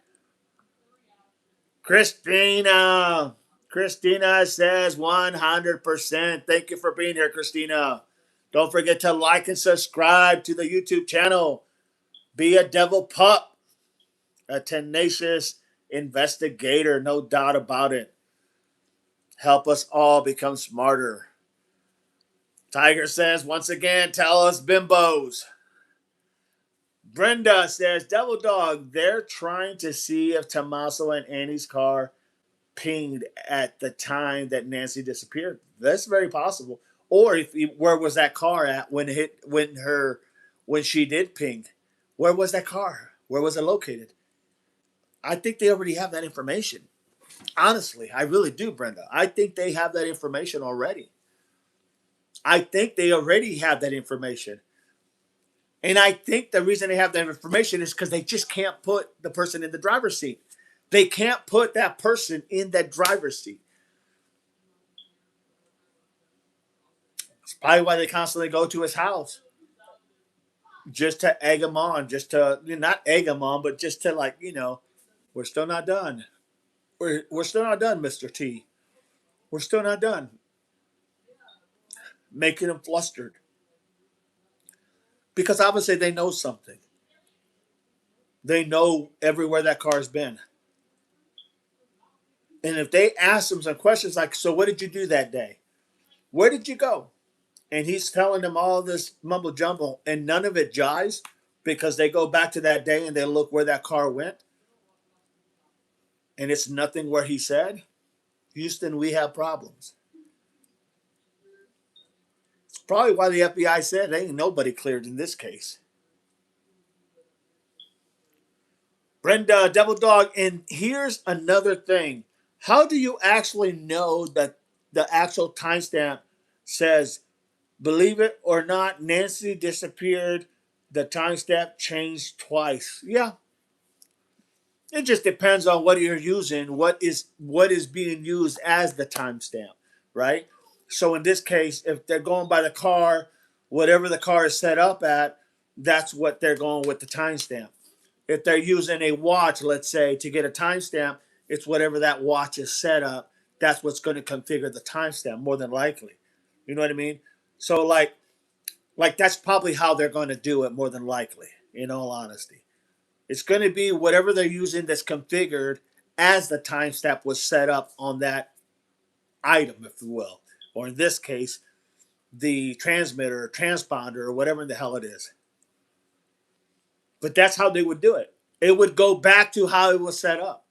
Christina. Christina says 100%. Thank you for being here, Christina. Don't forget to like and subscribe to the YouTube channel. Be a devil pup, a tenacious investigator, no doubt about it. Help us all become smarter. Tiger says, once again, tell us bimbos. Brenda says, Devil Dog, they're trying to see if Tommaso and Annie's car pinged at the time that Nancy disappeared. That's very possible. Or where was that car at when she did ping? Where was that car? Where was it located? I think they already have that information. Honestly, I really do, Brenda. I think they have that information already. I think they already have that information. And I think the reason they have that information is because they just can't put the person in the driver's seat. They can't put that person in that driver's seat. It's probably why they constantly go to his house. Just to egg him on, just to, not egg him on, but just to, like, we're still not done. We're still not done, Mr. T. We're still not done. Making him flustered. Because obviously they know something. They know everywhere that car's been. And if they ask him some questions like, so what did you do that day? Where did you go? And he's telling them all this mumble jumble, and none of it jives because they go back to that day and they look where that car went, and it's nothing where he said. Houston, we have problems. It's probably why the FBI said ain't nobody cleared in this case. Brenda, Devil Dog, and here's another thing. How do you actually know that the actual timestamp says, believe it or not, Nancy disappeared, the timestamp changed twice? Yeah. It just depends on what you're using, what is being used as the timestamp, right? So in this case, if they're going by the car, whatever the car is set up at, that's what they're going with the timestamp. If they're using a watch, let's say, to get a timestamp, it's whatever that watch is set up. That's what's going to configure the timestamp, more than likely. You know what I mean? So like that's probably how they're going to do it, more than likely. In all honesty, it's going to be whatever they're using that's configured as the timestamp was set up on that item, if you will, or in this case, the transmitter or transponder or whatever the hell it is. But that's how they would do it. It would go back to how it was set up.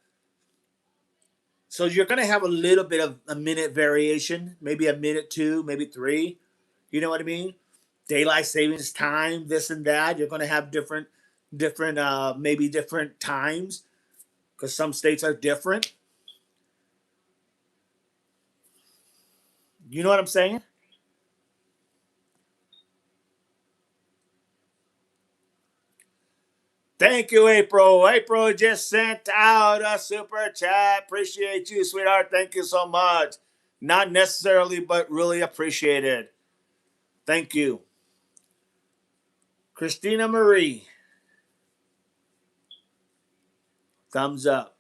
So you're going to have a little bit of a minute variation, maybe a minute, two, maybe three. You know what I mean? Daylight savings time, this and that. You're going to have maybe different times because some states are different. You know what I'm saying? Thank you, April. April just sent out a super chat. Appreciate you, sweetheart. Thank you so much. Not necessarily, but really appreciated. Thank you. Christina Marie, thumbs up.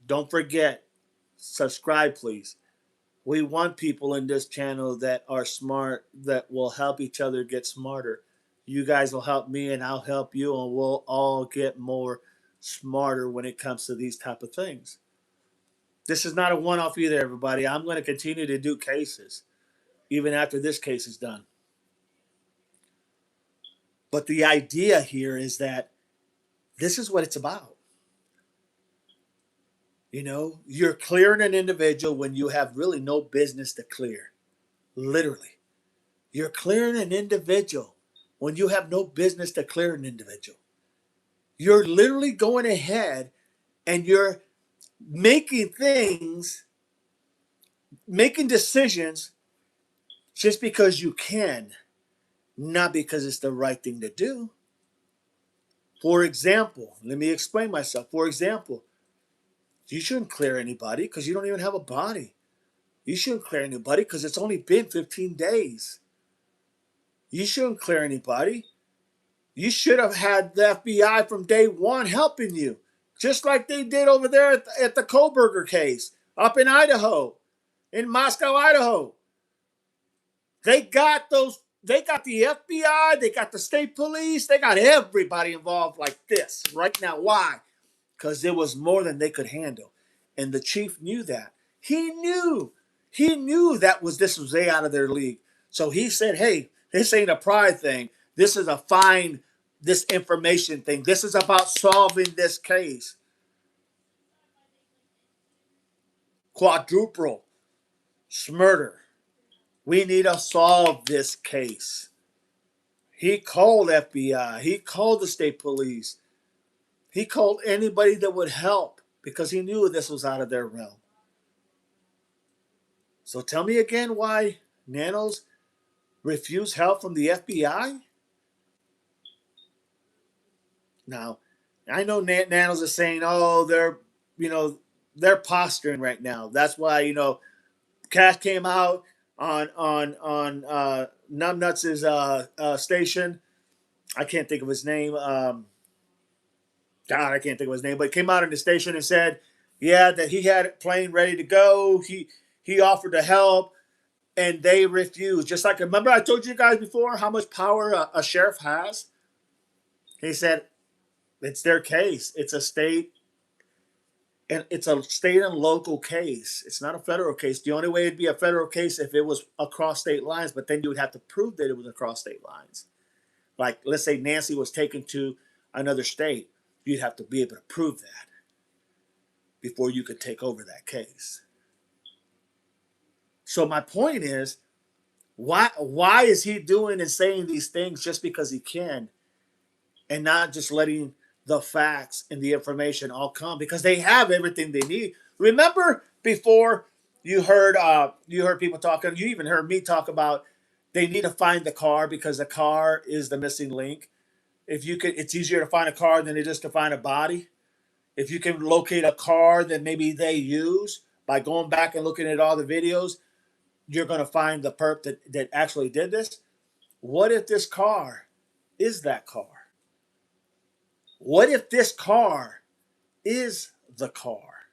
Don't forget, subscribe, please. We want people in this channel that are smart, that will help each other get smarter. You guys will help me, and I'll help you, and we'll all get more smarter when it comes to these type of things. This is not a one-off either, everybody. I'm going to continue to do cases, even after this case is done. But the idea here is that this is what it's about. You're clearing an individual when you have really no business to clear. Literally. You're clearing an individual when you have no business to clear an individual. You're literally going ahead and you're making decisions just because you can, not because it's the right thing to do. For example, let me explain myself. For example, you shouldn't clear anybody because you don't even have a body. You shouldn't clear anybody because it's only been 15 days. You shouldn't clear anybody. You should have had the FBI from day one helping you, just like they did over there at the Koberger case up in Idaho, in Moscow, Idaho. They got those. They got the FBI. They got the state police. They got everybody involved like this right now. Why? Because it was more than they could handle, and the chief knew that. He knew. He knew that this was way out of their league. So he said, "Hey, this ain't a pride thing. This is a find this information thing. This is about solving this case. Quadruple murder. We need to solve this case." He called FBI. He called the state police. He called anybody that would help because he knew this was out of their realm. So tell me again why Nanos refused help from the FBI? Now, I know Nanos is saying, "Oh, they're posturing right now." That's why Cash came out on Numbnuts' station. I can't think of his name. God, I can't think of his name, but he came out on the station and said, yeah, that he had a plane ready to go. He offered to help, and they refused. Just like, remember I told you guys before how much power a sheriff has? He said, it's their case. It's a state and local case. It's not a federal case. The only way it'd be a federal case if it was across state lines, but then you would have to prove that it was across state lines. Like, let's say Nancy was taken to another state. You'd have to be able to prove that before you could take over that case. So my point is, why is he doing and saying these things just because he can, and not just letting the facts and the information all come, because they have everything they need. Remember before you heard people talking, you even heard me talk about they need to find the car because the car is the missing link. If you could, it's easier to find a car than it is to find a body. If you can locate a car that maybe they use by going back and looking at all the videos, you're going to find the perp that actually did this. What if this car is that car? What if this car is the car?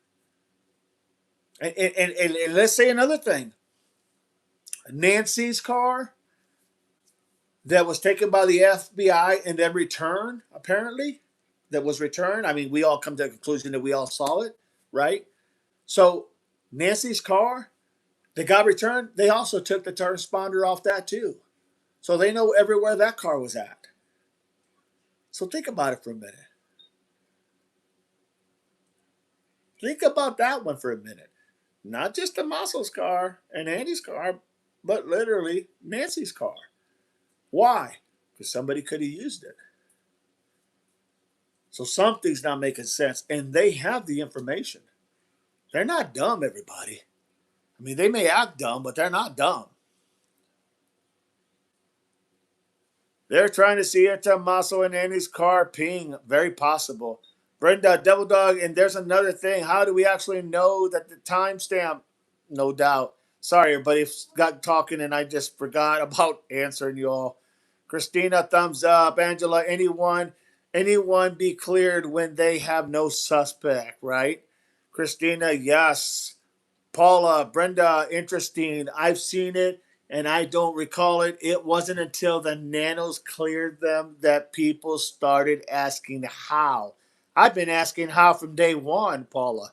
And let's say another thing. Nancy's car that was taken by the FBI and then returned, apparently, that was returned. I mean, we all come to the conclusion that we all saw it, right? So Nancy's car that got returned, they also took the transponder off that too. So they know everywhere that car was at. So think about it for a minute. Think about that one for a minute. Not just the Muscle's car and Andy's car, but literally Nancy's car. Why? Because somebody could have used it. So something's not making sense. And they have the information. They're not dumb, everybody. I mean, they may act dumb, but they're not dumb. They're trying to see into Muscle and Andy's car ping. Very possible. Brenda, Devil Dog, and there's another thing. How do we actually know that the timestamp? No doubt. Sorry, everybody got talking and I just forgot about answering you all. Christina, thumbs up. Angela, anyone be cleared when they have no suspect, right? Christina, yes. Paula, Brenda, interesting. I've seen it and I don't recall it. It wasn't until the Nanos cleared them that people started asking how. I've been asking how from day one, Paula.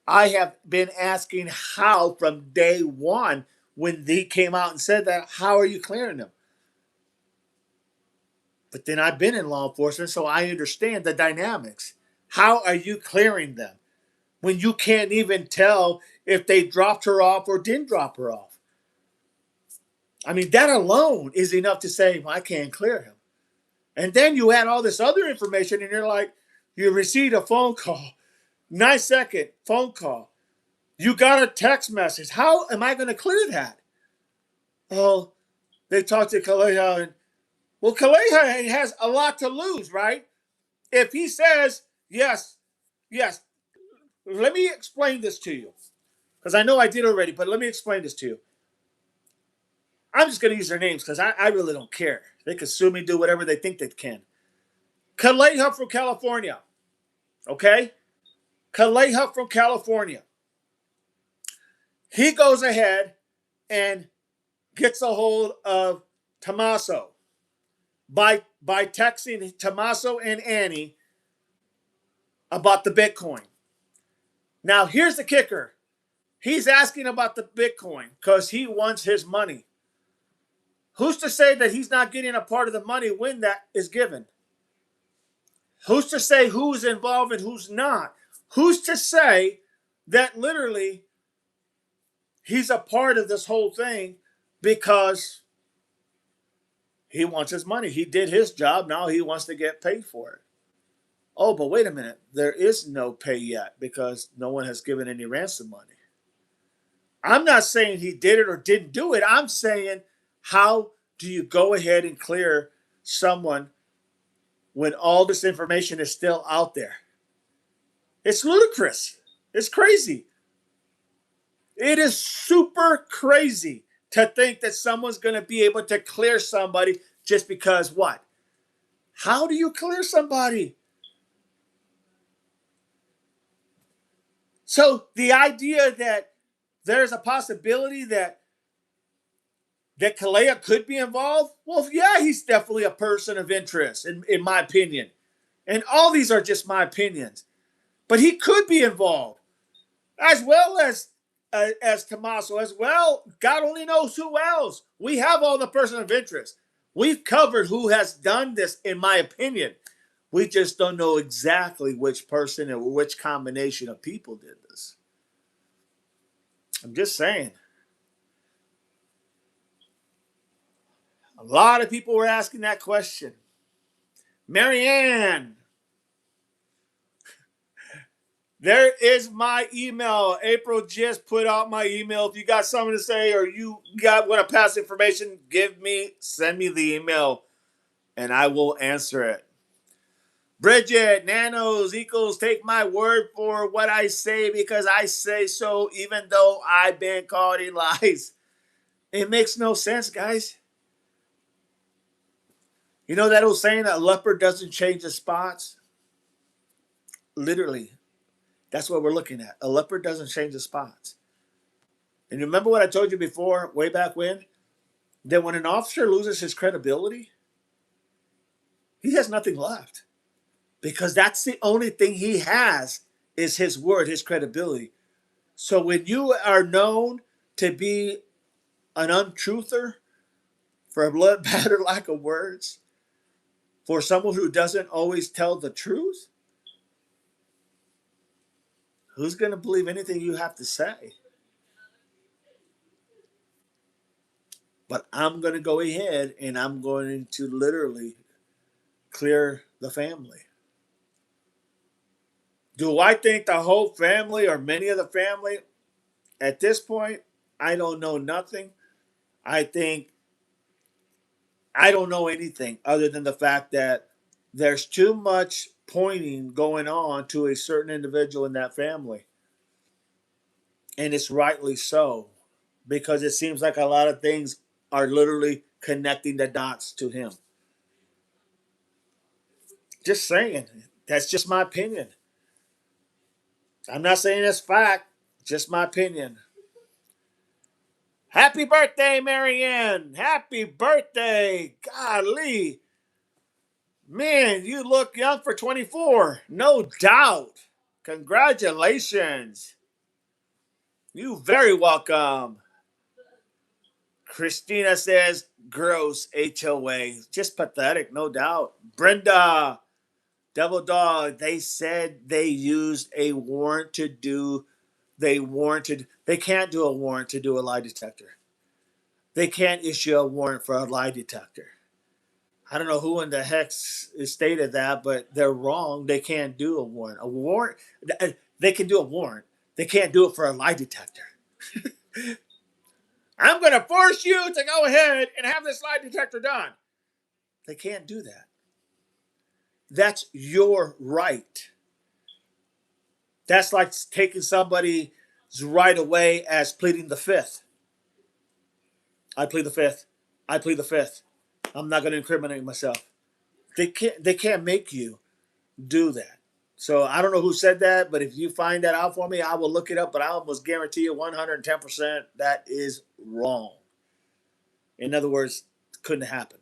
I have been asking how from day one when they came out and said that. How are you clearing them? But then I've been in law enforcement, so I understand the dynamics. How are you clearing them when you can't even tell if they dropped her off or didn't drop her off? I mean, that alone is enough to say, well, I can't clear him. And then you add all this other information and you're like, you received a phone call, 9-second phone call. You got a text message. How am I going to clear that? Oh, they talked to Kaleha. And, well, Kaleha has a lot to lose, right? If he says, yes, yes, let me explain this to you. Because I know I did already, but let me explain this to you. I'm just going to use their names because I really don't care. They can sue me, do whatever they think they can. Kaleha from California. Okay? Kaleha from Calefornia. He goes ahead and gets a hold of Tommaso by texting Tommaso and Annie about the Bitcoin. Now, here's the kicker. He's asking about the Bitcoin because he wants his money. Who's to say that he's not getting a part of the money when that is given? Who's to say who's involved and who's not? Who's to say that literally he's a part of this whole thing because he wants his money? He did his job. Now he wants to get paid for it. Oh, but wait a minute. There is no pay yet because no one has given any ransom money. I'm not saying he did it or didn't do it. I'm saying, how do you go ahead and clear someone when all this information is still out there? It's ludicrous. It's crazy. It is super crazy to think that someone's going to be able to clear somebody just because what? How do you clear somebody? So the idea that there's a possibility that Kalea could be involved, well, yeah, he's definitely a person of interest, in my opinion. And all these are just my opinions. But he could be involved, as well as Tommaso, as well. God only knows who else. We have all the person of interest. We've covered who has done this, in my opinion. We just don't know exactly which person or which combination of people did this. I'm just saying. A lot of people were asking that question. Marianne, there is my email. April just put out my email. If you got something to say or you want to pass information, send me the email, and I will answer it. Bridget, nanos equals take my word for what I say because I say so, even though I've been caught in lies. It makes no sense, guys. You know that old saying that a leopard doesn't change the spots? Literally, that's what we're looking at. A leopard doesn't change the spots. And you remember what I told you before, way back when? That when an officer loses his credibility, he has nothing left. Because that's the only thing he has is his word, his credibility. So when you are known to be an untruther, for a better lack of words, for someone who doesn't always tell the truth, who's going to believe anything you have to say? But I'm going to go ahead and I'm going to literally clear the family. Do I think the whole family or many of the family at this point? I don't know nothing. I think I don't know anything other than the fact that there's too much pointing going on to a certain individual in that family. And it's rightly so, because it seems like a lot of things are literally connecting the dots to him. Just saying. That's just my opinion. I'm not saying it's fact, just my opinion. Happy birthday, Marianne! Happy birthday! Golly. Man, you look young for 24. No doubt. Congratulations. You very welcome. Christina says, gross HOA. Just pathetic, no doubt. Brenda, Devil Dog, they said they used a warrant to do, they can't do a warrant to do a lie detector. They can't issue a warrant for a lie detector. I don't know who in the heck stated that, but they're wrong. They can't do a warrant. A warrant, they can do a warrant. They can't do it for a lie detector. I'm going to force you to go ahead and have this lie detector done. They can't do that. That's your right. That's like taking somebody's right away as pleading the fifth. I plead the fifth. I plead the fifth. I'm not going to incriminate myself. They can't make you do that. So I don't know who said that, but if you find that out for me, I will look it up. But I almost guarantee you 110% that is wrong. In other words, couldn't happen.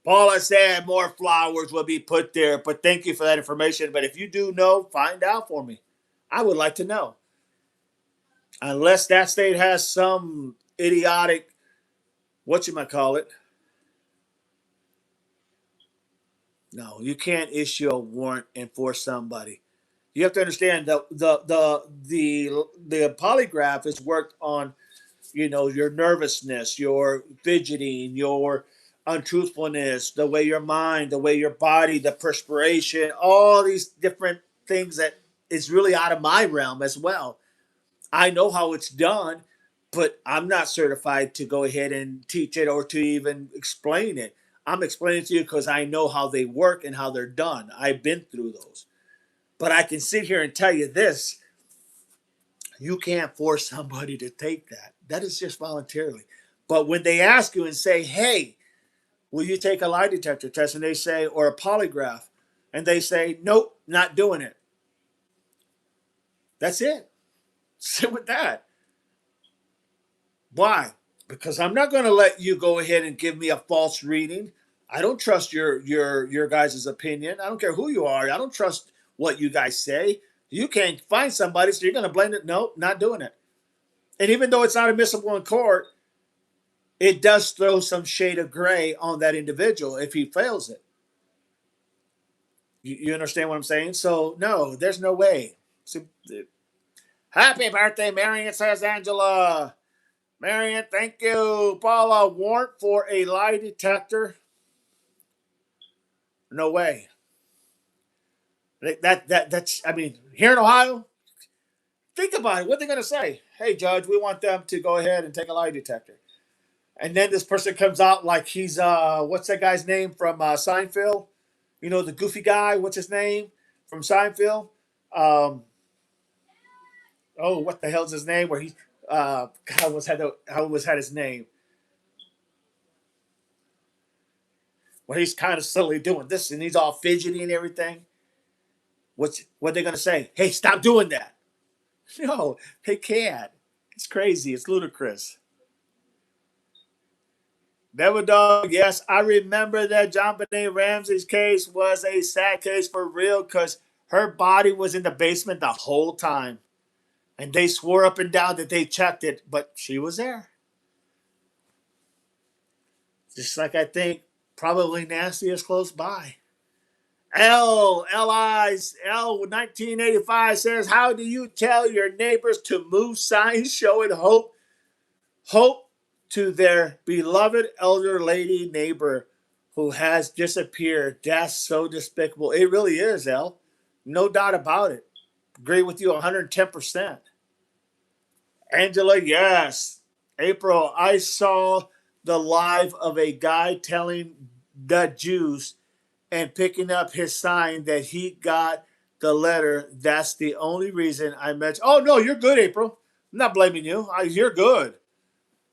Paula said more flowers will be put there, but thank you for that information. But if you do know, find out for me. I would like to know. Unless that state has some idiotic, what you might call it. No, you can't issue a warrant and force somebody. You have to understand that the polygraph is worked on, your nervousness, your fidgeting, your untruthfulness, the way your mind, the way your body, the perspiration, all these different things that is really out of my realm as well. I know how it's done, but I'm not certified to go ahead and teach it or to even explain it. I'm explaining to you because I know how they work and how they're done. I've been through those. But I can sit here and tell you this: you can't force somebody to take that. That is just voluntarily. But when they ask you and say, hey, will you take a lie detector test? And they say, or a polygraph, and they say, nope, not doing it. That's it. Sit with that. Why? Because I'm not going to let you go ahead and give me a false reading. I don't trust your guys' opinion. I don't care who you are. I don't trust what you guys say. You can't find somebody, so you're going to blame it. Nope, not doing it. And even though it's not admissible in court, it does throw some shade of gray on that individual if he fails it. You understand what I'm saying? So no, there's no way. So, happy birthday, Marion, says Angela. Marion, thank you. Paula, warrant for a lie detector? No way. That's, I mean, here in Ohio, think about it. What are they going to say? Hey, judge, we want them to go ahead and take a lie detector. And then this person comes out like he's what's that guy's name from Seinfeld? The goofy guy. What's his name from Seinfeld? Um, oh, what the hell's his name? Where he I almost had his name. Where he's kind of subtly doing this and he's all fidgety and everything. What they gonna say? Hey, stop doing that. No, they can't. It's crazy. It's ludicrous. Devil Dog, yes, I remember that John Benet Ramsey's case was a sad case for real because her body was in the basement the whole time. And they swore up and down that they checked it, but she was there. Just like I think probably Nancy is close by. L 1985 says, how do you tell your neighbors to move signs showing hope to their beloved elder lady neighbor who has disappeared? That's so despicable. It really is, L. No doubt about it. Agree with you 110%. Angela, yes. April, I saw the live of a guy telling the Jews and picking up his sign that he got the letter. That's the only reason I mentioned. Oh, no, you're good, April. I'm not blaming you. You're good.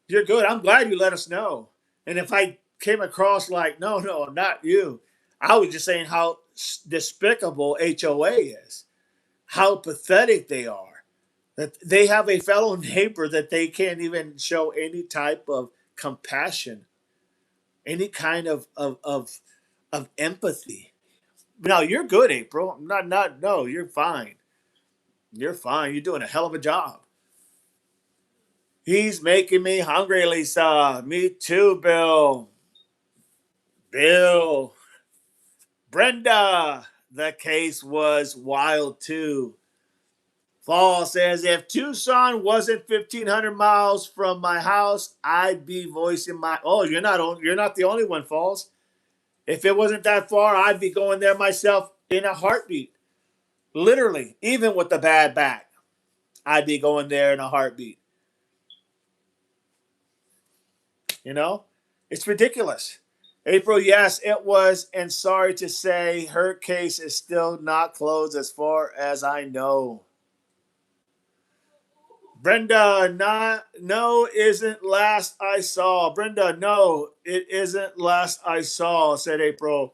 You're good. I'm glad you let us know. And if I came across like, no, not you, I was just saying how despicable HOA is, how pathetic they are, that they have a fellow neighbor that they can't even show any type of compassion, any kind of empathy. No, you're good, April. No, you're fine. You're fine. You're doing a hell of a job. He's making me hungry, Lisa. Me too, Bill. Bill. Brenda. The case was wild too. Fall says, if Tucson wasn't 1,500 miles from my house, I'd be voicing my. Oh, you're not the only one, Falls. If it wasn't that far, I'd be going there myself in a heartbeat. Literally, even with the bad back, I'd be going there in a heartbeat. You know, it's ridiculous. April, yes, it was. And sorry to say, her case is still not closed as far as I know. Brenda, not, no, isn't last I saw. Brenda, no, it isn't last I saw, said April.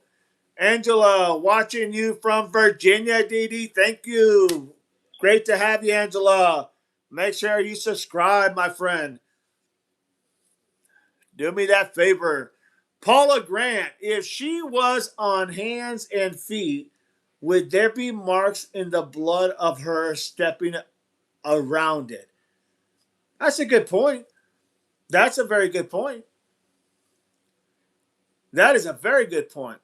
Angela, watching you from Virginia, Dee Dee. Thank you. Great to have you, Angela. Make sure you subscribe, my friend. Do me that favor. Paula Grant, if she was on hands and feet, would there be marks in the blood of her stepping around it? That's a good point. That's a very good point. That is a very good point.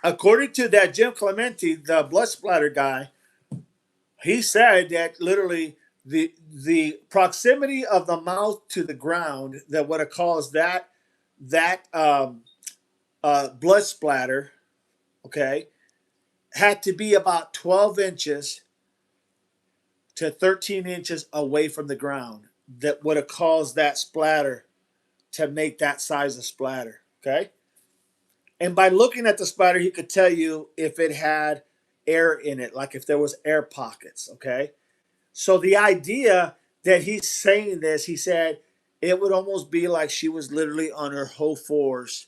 According to that Jim Clemente, the blood splatter guy, he said that literally the proximity of the mouth to the ground that would have caused that blood splatter, okay, had to be about 12 inches to 13 inches away from the ground that would have caused that splatter to make that size of splatter, okay? And by looking at the splatter, he could tell you if it had air in it, like if there was air pockets, okay? So the idea that he's saying this, he said it would almost be like she was literally on her whole fours,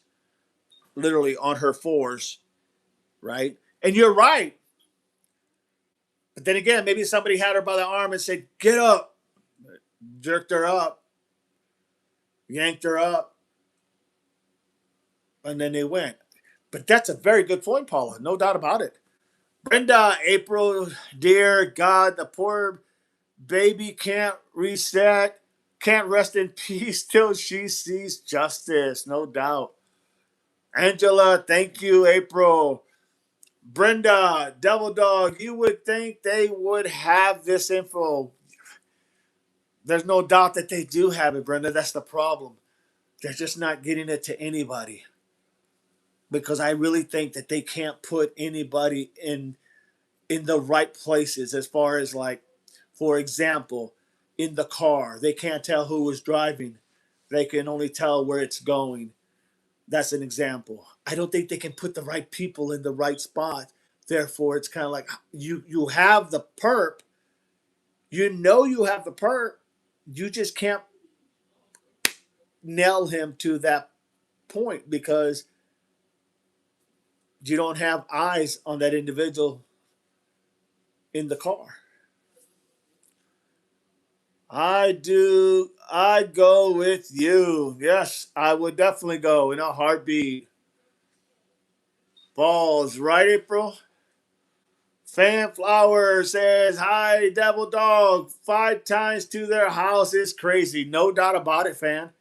literally on her fours, right? And you're right. But then again, maybe somebody had her by the arm and said, "Get up," jerked her up, yanked her up, and then they went. But that's a very good point, Paula. No doubt about it. Brenda, April, dear God, the poor baby can't reset, can't rest in peace till she sees justice. No doubt. Angela, thank you, April. Brenda, Devil Dog, you would think they would have this info. There's no doubt that they do have it, Brenda. That's the problem. They're just not getting it to anybody. Because I really think that they can't put anybody in the right places as far as like, for example, in the car. They can't tell who was driving. They can only tell where it's going. That's an example. I don't think they can put the right people in the right spot. Therefore, it's kind of like you have the perp. You know you have the perp. You just can't nail him to that point because you don't have eyes on that individual in the car. I do. I'd go with you. Yes, I would definitely go in a heartbeat. Balls, right, April? Fanflower says, "Hi, Devil Dog. 5 times to their house is crazy. No doubt about it, fan.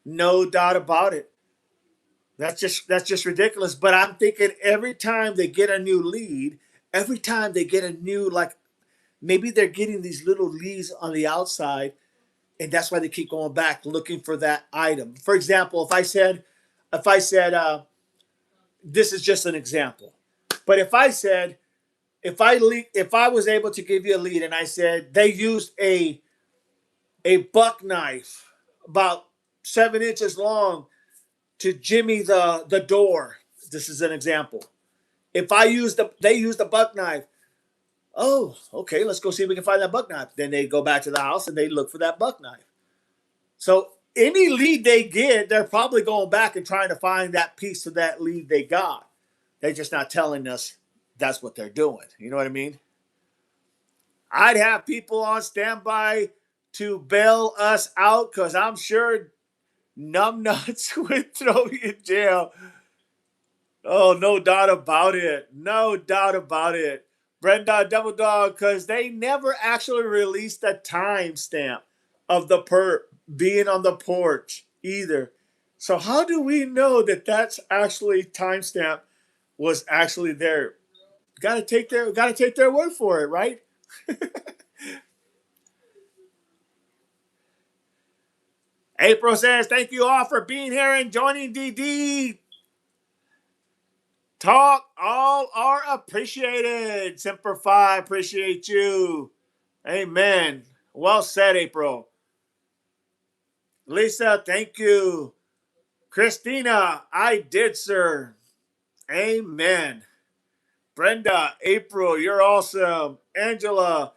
No doubt about it. That's just ridiculous. But I'm thinking every time they get a new lead, every time they get a new like maybe they're getting these little leads on the outside, and that's why they keep going back looking for that item. For example, if I said, this is just an example, but if I was able to give you a lead and I said they used a buck knife about 7 inches long to jimmy the door. This is an example. If I used they used a buck knife. Oh, okay, let's go see if we can find that buck knife. Then they go back to the house and they look for that buck knife. So any lead they get, they're probably going back and trying to find that piece of that lead they got. They're just not telling us that's what they're doing. You know what I mean? I'd have people on standby to bail us out because I'm sure numbnuts would throw you in jail. Oh, no doubt about it. No doubt about it. Brenda Double Dog, because they never actually released a timestamp of the perp being on the porch either. So how do we know that that's actually timestamp was actually there? Got to take their word for it, right? April says, "Thank you all for being here and joining DD Talk. All are appreciated. Semper Fi, appreciate you. Amen. Well said, April. Lisa, thank you. Christina, I did, sir. Amen. Brenda, April, you're awesome. Angela,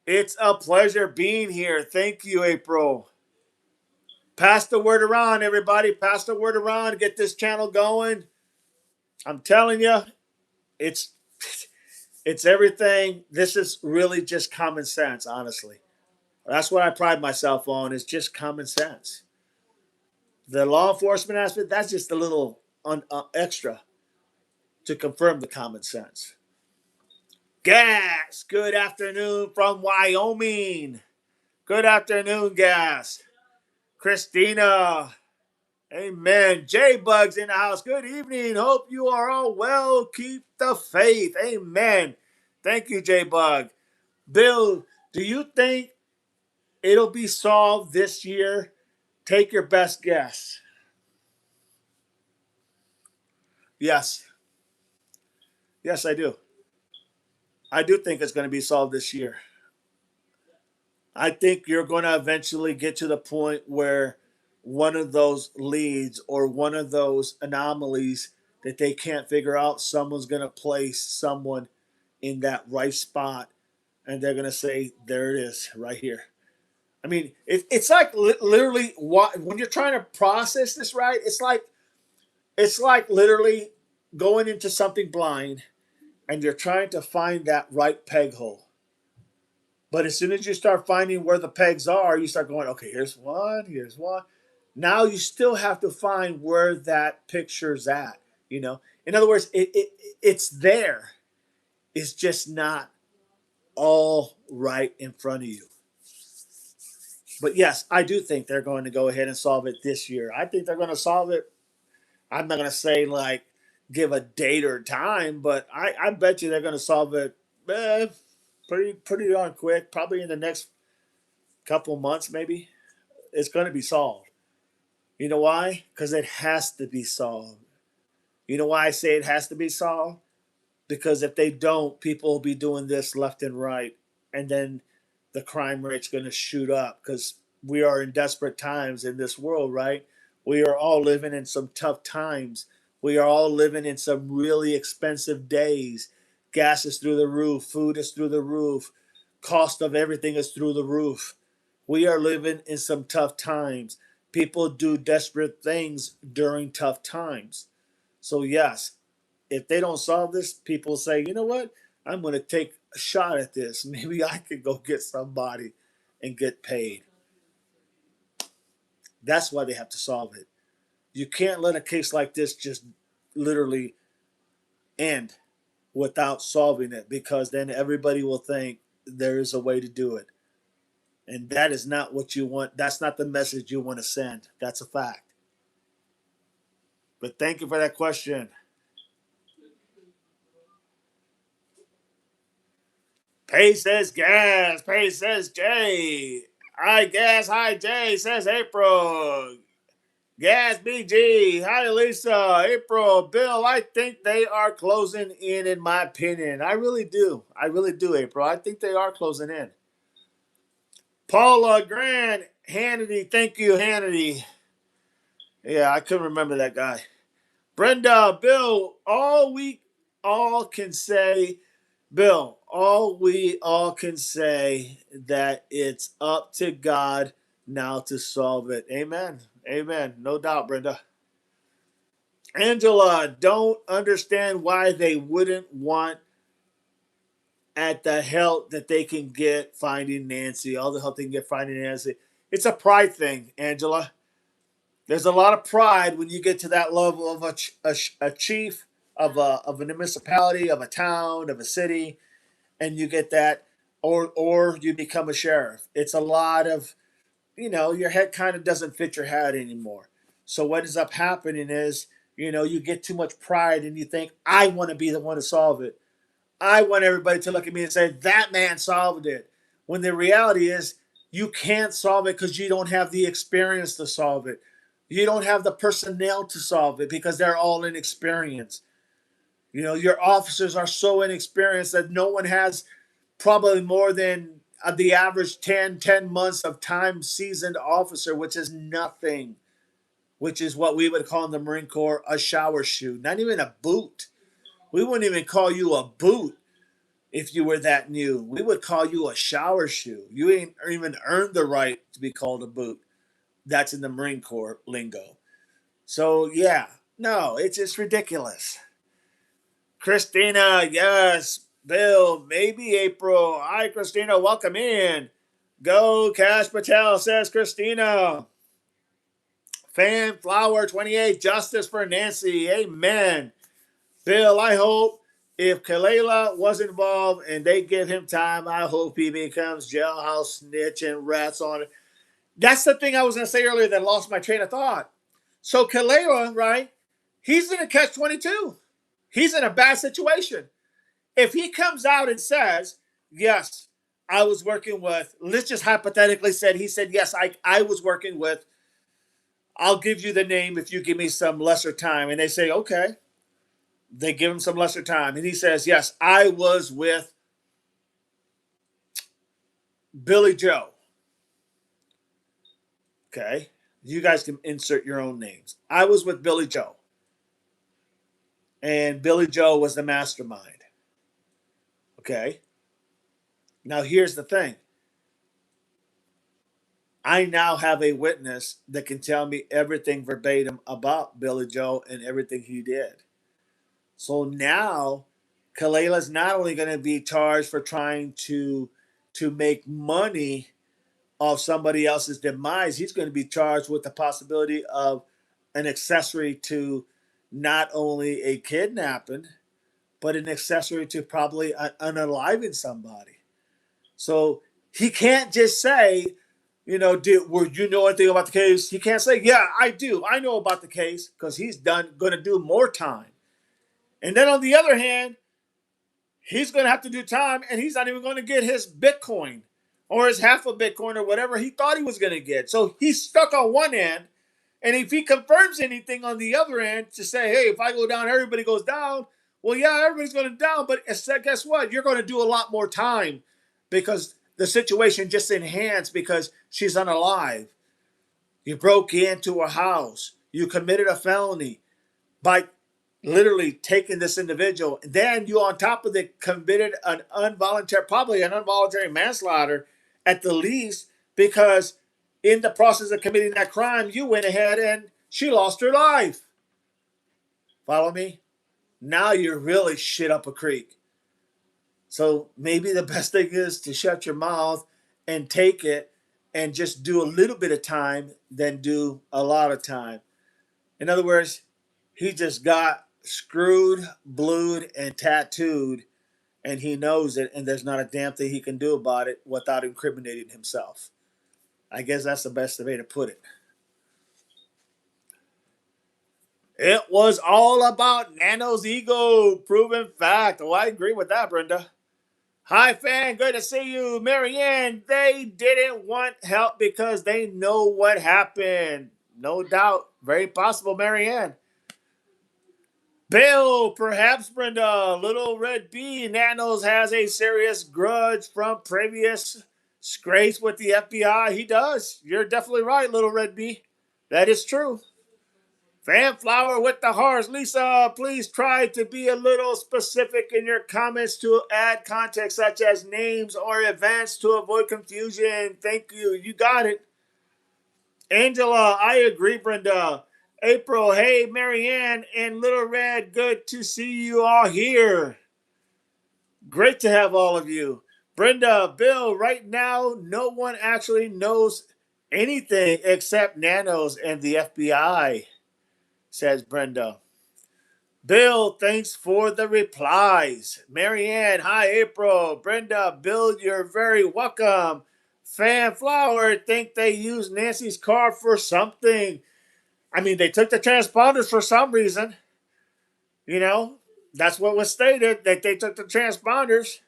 it's a pleasure being here. Thank you, April. Pass the word around, everybody. Pass the word around. Get this channel going. I'm telling you, it's it's everything. This is really just common sense, honestly. That's what I pride myself on, is just common sense. The law enforcement aspect, that's just a little extra to confirm the common sense. Gas, good afternoon from Wyoming. Good afternoon, Gas. Christina, amen. J Bugs in the house. Good evening. Hope you are all well. Keep the faith. Amen. Thank you, J Bug. Bill, do you think it'll be solved this year? Take your best guess. Yes. Yes, I do. I do think it's going to be solved this year. I think you're going to eventually get to the point where one of those leads or one of those anomalies that they can't figure out, someone's going to place someone in that right spot, and they're going to say, there it is, right here. I mean, it's like literally when you're trying to process this, right? It's like literally going into something blind, and you're trying to find that right peg hole. But as soon as you start finding where the pegs are, you start going, okay, here's one, here's one. Now you still have to find where that picture's at. In other words, it's there. It's just not all right in front of you. But yes, I do think they're going to go ahead and solve it this year. I think they're going to solve it. I'm not going to say like give a date or time, but I bet you they're going to solve it pretty darn quick. Probably in the next couple months, maybe. It's going to be solved. You know why? Because it has to be solved. You know why I say it has to be solved? Because if they don't, people will be doing this left and right, and then the crime rate's going to shoot up because we are in desperate times in this world, right? We are all living in some tough times. We are all living in some really expensive days. Gas is through the roof, food is through the roof, cost of everything is through the roof. We are living in some tough times. People do desperate things during tough times. So, yes, if they don't solve this, people say, you know what? I'm going to take a shot at this. Maybe I could go get somebody and get paid. That's why they have to solve it. You can't let a case like this just literally end without solving it, because then everybody will think there is a way to do it. And that is not what you want. That's not the message you want to send. That's a fact. But thank you for that question. Pay says gas. Pay says Jay. Hi gas. Hi Jay. Says April. Gas BG. Hi Lisa. April. Bill. I think they are closing in my opinion. I really do. I really do, April. I think they are closing in. Paula Grant. Hannity. Thank you, Hannity. Yeah, I couldn't remember that guy. Brenda. Bill. All can say Bill, all we all can say that it's up to God now to solve it. Amen. Amen. No doubt, Brenda. Angela, don't understand why they wouldn't want at the help that they can get finding Nancy, all the help they can get finding Nancy. It's a pride thing, Angela. There's a lot of pride when you get to that level of a chief of a municipality, of a town, of a city, and you get that, or you become a sheriff. It's a lot of, your head kind of doesn't fit your head anymore. So what ends up happening is, you get too much pride and you think, I want to be the one to solve it. I want everybody to look at me and say, that man solved it. When the reality is, you can't solve it because you don't have the experience to solve it. You don't have the personnel to solve it because they're all inexperienced. Your officers are so inexperienced that no one has probably more than the average ten months of time seasoned officer, which is nothing. which is what we would call in the Marine Corps a shower shoe, not even a boot. We wouldn't even call you a boot if you were that new. We would call you a shower shoe. You ain't even earned the right to be called a boot. That's in the Marine Corps lingo. So, yeah, no, it's just ridiculous. Christina, yes. Bill, maybe April. Hi, Christina, welcome in. Go, Cash Patel, says Christina. Fan Flower 28, justice for Nancy. Amen. Bill, I hope if Kalela was involved and they give him time, I hope he becomes jailhouse snitch and rats on it. That's the thing I was going to say earlier that lost my train of thought. So Kalela, right, he's in a catch-22. He's in a bad situation. If he comes out and says, yes, I was working with, let's just hypothetically said, he said, yes, I was working with, I'll give you the name if you give me some lesser time. And they say, okay. They give him some lesser time. And he says, yes, I was with Billy Joe. Okay. You guys can insert your own names. I was with Billy Joe. And Billy Joe was the mastermind. Okay. Now, here's the thing. I now have a witness that can tell me everything verbatim about Billy Joe and everything he did. So now, Kalela's not only going to be charged for trying to make money off somebody else's demise, he's going to be charged with the possibility of an accessory to not only a kidnapping, but an accessory to probably unaliving somebody. So he can't just say, were you know anything about the case? He can't say, yeah, I do. I know about the case, because he's going to do more time. And then on the other hand, he's going to have to do time, and he's not even going to get his Bitcoin or his half a Bitcoin or whatever he thought he was going to get. So he's stuck on one end. And if he confirms anything on the other end to say, hey, if I go down, everybody goes down. Well, yeah, everybody's going to down. But guess what? You're going to do a lot more time because the situation just enhanced because she's unalive. You broke into a house. You committed a felony by literally taking this individual. And then you, on top of it, committed probably an involuntary manslaughter at the least, because in the process of committing that crime, you went ahead and she lost her life. Follow me? Now you're really shit up a creek. So maybe the best thing is to shut your mouth and take it and just do a little bit of time than do a lot of time. In other words, he just got screwed, blued, and tattooed, and he knows it, and there's not a damn thing he can do about it without incriminating himself. I guess that's the best way to put it. It was all about Nano's ego, proven fact. Oh, I agree with that, Brenda. Hi, fan. Good to see you. Marianne, they didn't want help because they know what happened. No doubt. Very possible, Marianne. Bill, perhaps Brenda. Little Red B, Nanos has a serious grudge from previous scrapes with the FBI. He does. You're definitely right, Little Red B. That is true. Fanflower with the hearts. Lisa, please try to be a little specific in your comments to add context, such as names or events to avoid confusion. Thank you. You got it. Angela, I agree, Brenda. April, hey, Marianne and Little Red, good to see you all here. Great to have all of you. Brenda, Bill, right now, no one actually knows anything except Nanos and the FBI, says Brenda. Bill, thanks for the replies. Marianne, hi, April. Brenda, Bill, you're very welcome. Fanflower, think they used Nancy's car for something. I mean, they took the transponders for some reason. That's what was stated, that they took the transponders.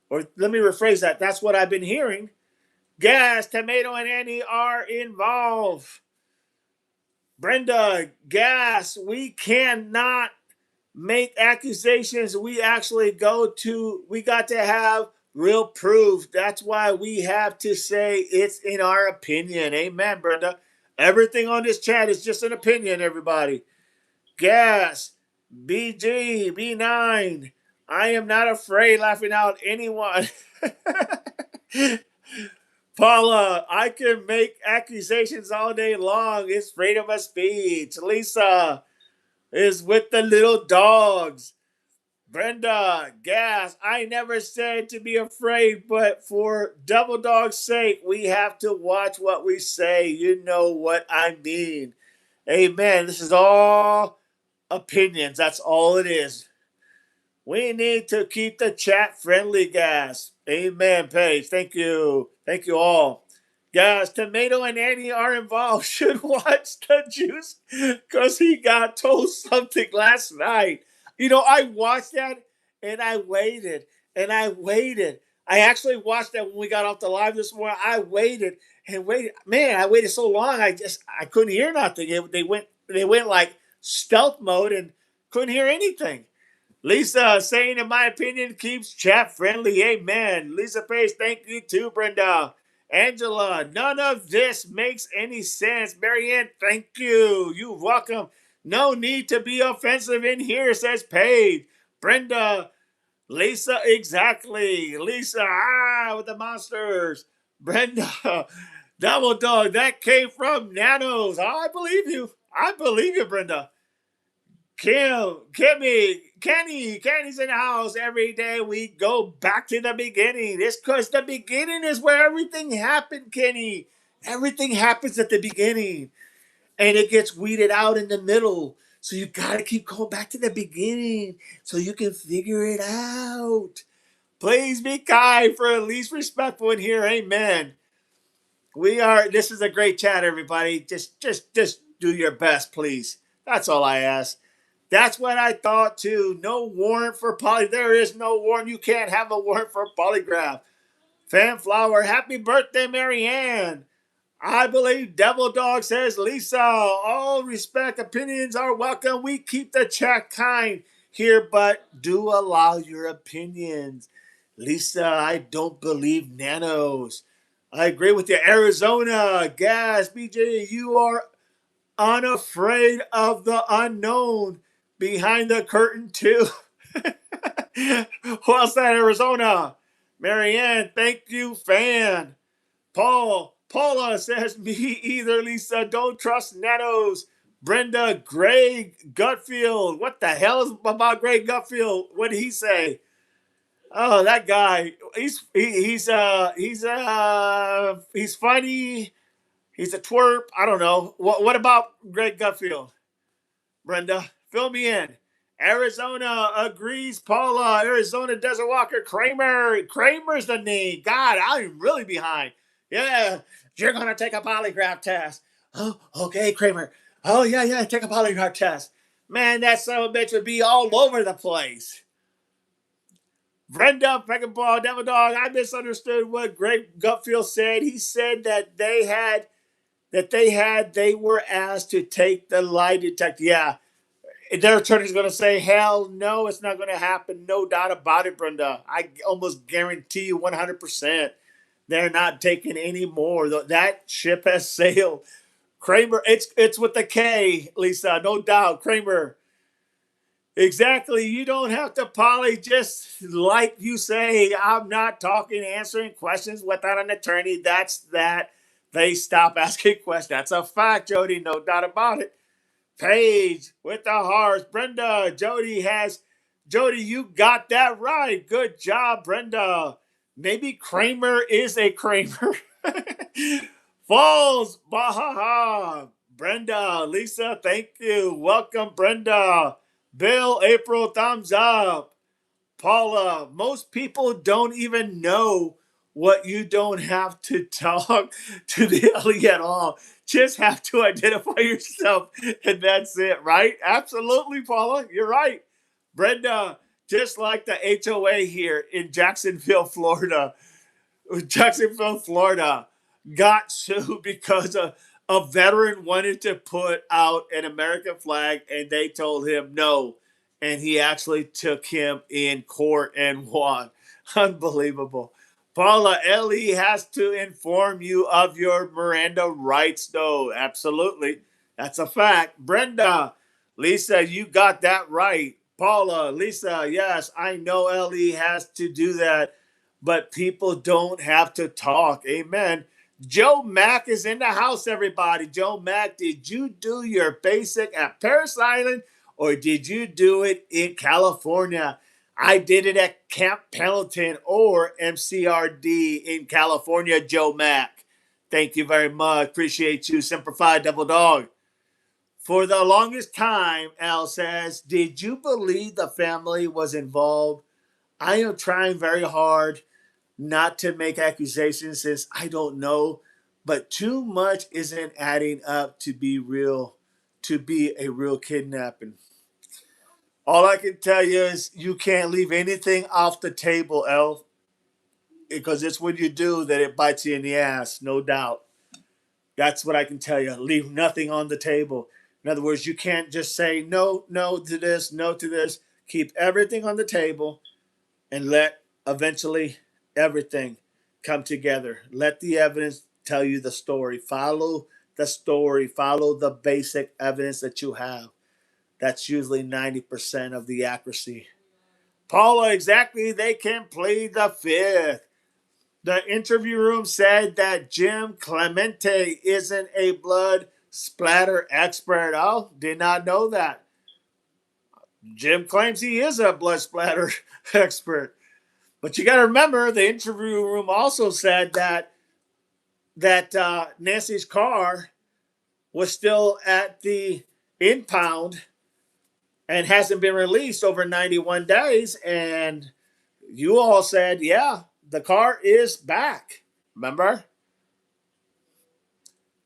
Or let me rephrase that. That's what I've been hearing. Gas, Tomato, and Annie are involved. Brenda, Gas, we cannot make accusations. We got to have real proof. That's why we have to say it's in our opinion. Amen, Brenda. Everything on this chat is just an opinion, everybody. Gas, BG, B9. I am not afraid laughing out anyone. Paula, I can make accusations all day long. It's freedom of speech. Lisa is with the little dogs. Brenda, gas. I never said to be afraid, but for Double Dog's sake, we have to watch what we say. You know what I mean. Amen. This is all opinions. That's all it is. We need to keep the chat friendly, guys. Amen, Paige. Thank you. Thank you all. Guys, Tomato and Annie are involved. Should watch the juice because he got told something last night. You know, I watched that and I waited and I waited. I actually watched that when we got off the live this morning. I waited and waited. Man, I waited so long. I couldn't hear nothing. They went like stealth mode and couldn't hear anything. Lisa saying, in my opinion, keeps chat friendly. Amen. Lisa Pace, thank you too, Brenda. Angela, none of this makes any sense. Marianne, thank you. You're welcome. No need to be offensive in here, says Paige. Brenda, Lisa, exactly. Lisa, with the monsters. Brenda, Double Dog, that came from Nanos. I believe you. I believe you, Brenda. Kenny's in the house every day. We go back to the beginning. It's because the beginning is where everything happened, Kenny. Everything happens at the beginning, and it gets weeded out in the middle. So you gotta keep going back to the beginning so you can figure it out. Please be kind for at least respectful in here. Amen. This is a great chat, everybody. Just do your best, please. That's all I ask. That's what I thought too. No warrant for poly. There is no warrant. You can't have a warrant for polygraph. Fanflower, happy birthday, Marianne. I believe Devil Dog says, Lisa, all respect, opinions are welcome. We keep the chat kind here, but do allow your opinions. Lisa, I don't believe nanos. I agree with you. Arizona, Gas, BJ, you are unafraid of the unknown. Behind the curtain, too. Who else that? Arizona. Marianne, thank you, fan. Paula says, me either, Lisa. Don't trust nanos. Brenda, Greg Gutfield. What the hell is about Greg Gutfield? What did he say? Oh, that guy. He's funny. He's a twerp. I don't know. What about Greg Gutfield? Brenda, fill me in. Arizona agrees. Paula, Arizona Desert Walker. Kramer's the name. God, I'm really behind. Yeah, you're going to take a polygraph test. Oh, okay, Kramer. Oh, yeah, take a polygraph test. Man, that son of a bitch would be all over the place. Brenda, Peckin' Ball, Devil Dog, I misunderstood what Greg Gutfield said. He said that they were asked to take the lie detector. Yeah, their attorney's going to say, hell no, it's not going to happen. No doubt about it, Brenda. I almost guarantee you 100% they're not taking any more. That ship has sailed. Kramer, it's with the K, Lisa, no doubt. Kramer, exactly. You don't have to poly, just like you say. I'm not talking, answering questions without an attorney. That's that. They stop asking questions. That's a fact, Jody, no doubt about it. Paige with the hearts. Brenda, Jody, you got that right. Good job, Brenda. Maybe Kramer is a Kramer. Falls, bahaha. Brenda, Lisa, thank you. Welcome, Brenda. Bill, April, thumbs up. Paula, most people don't even know what you don't have to talk to the Ellie at all. Just have to identify yourself, and that's it, right? Absolutely, Paula. You're right. Brenda, just like the HOA here in Jacksonville, Florida, got sued because a veteran wanted to put out an American flag and they told him no. And he actually took him in court and won. Unbelievable. Paula, Ellie has to inform you of your Miranda rights, though. Absolutely. That's a fact. Brenda, Lisa, you got that right. Paula, Lisa, yes, I know Ellie has to do that, but people don't have to talk. Amen. Joe Mack is in the house, everybody. Joe Mack, did you do your basic at Paris Island or did you do it in California? I did it at Camp Pendleton or MCRD in California, Joe Mack. Thank you very much. Appreciate you. Simplified Double Dog. For the longest time, Al says, did you believe the family was involved? I am trying very hard not to make accusations since I don't know, but too much isn't adding up to be a real kidnapping. All I can tell you is you can't leave anything off the table, Elf, because it's when you do that it bites you in the ass, no doubt. That's what I can tell you. Leave nothing on the table. In other words, you can't just say no, no to this, no to this. Keep everything on the table and let eventually everything come together. Let the evidence tell you the story. Follow the story. Follow the basic evidence that you have. That's usually 90% of the accuracy. Paula, exactly. They can plead the fifth. The interview room said that Jim Clemente isn't a blood splatter expert. Oh, did not know that. Jim claims he is a blood splatter expert. But you got to remember, the interview room also said that Nancy's car was still at the impound and hasn't been released over 91 days. And you all said, yeah, the car is back. Remember?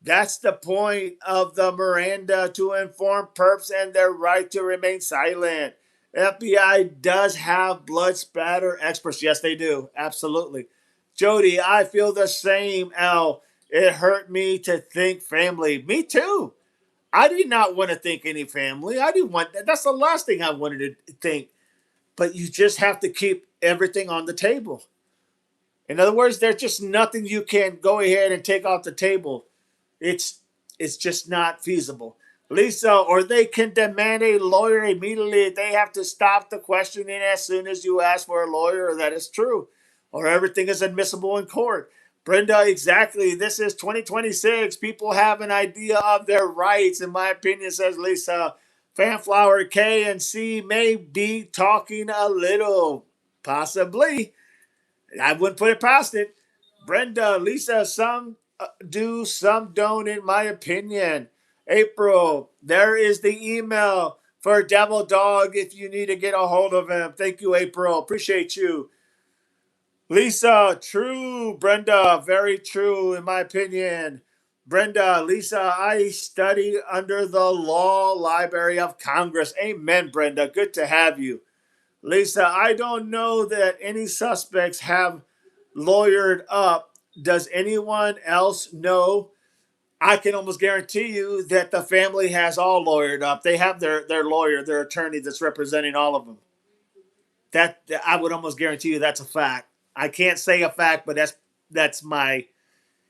That's the point of the Miranda to inform perps and their right to remain silent. FBI does have blood spatter experts. Yes, they do. Absolutely. Jody, I feel the same, Al. It hurt me to think family. Me too. I did not want to think any family. I didn't want that. That's the last thing I wanted to think. But you just have to keep everything on the table. In other words, there's just nothing you can go ahead and take off the table. It's it's just not feasible. Lisa, or they can demand a lawyer immediately. They have to stop the questioning as soon as you ask for a lawyer. That is true. Or everything is admissible in court. Brenda, exactly. This is 2026. People have an idea of their rights, in my opinion, says Lisa. Fanflower K and C may be talking a little. Possibly. I wouldn't put it past it. Brenda, Lisa, some do, some don't, in my opinion. April, there is the email for Devil Dog if you need to get a hold of him. Thank you, April. Appreciate you. Lisa, true. Brenda, very true, in my opinion. Brenda, Lisa, I studied under the Law Library of Congress. Amen, Brenda. Good to have you. Lisa, I don't know that any suspects have lawyered up. Does anyone else know? I can almost guarantee you that the family has all lawyered up. They have their lawyer, their attorney that's representing all of them. That I would almost guarantee you that's a fact. I can't say a fact, but that's my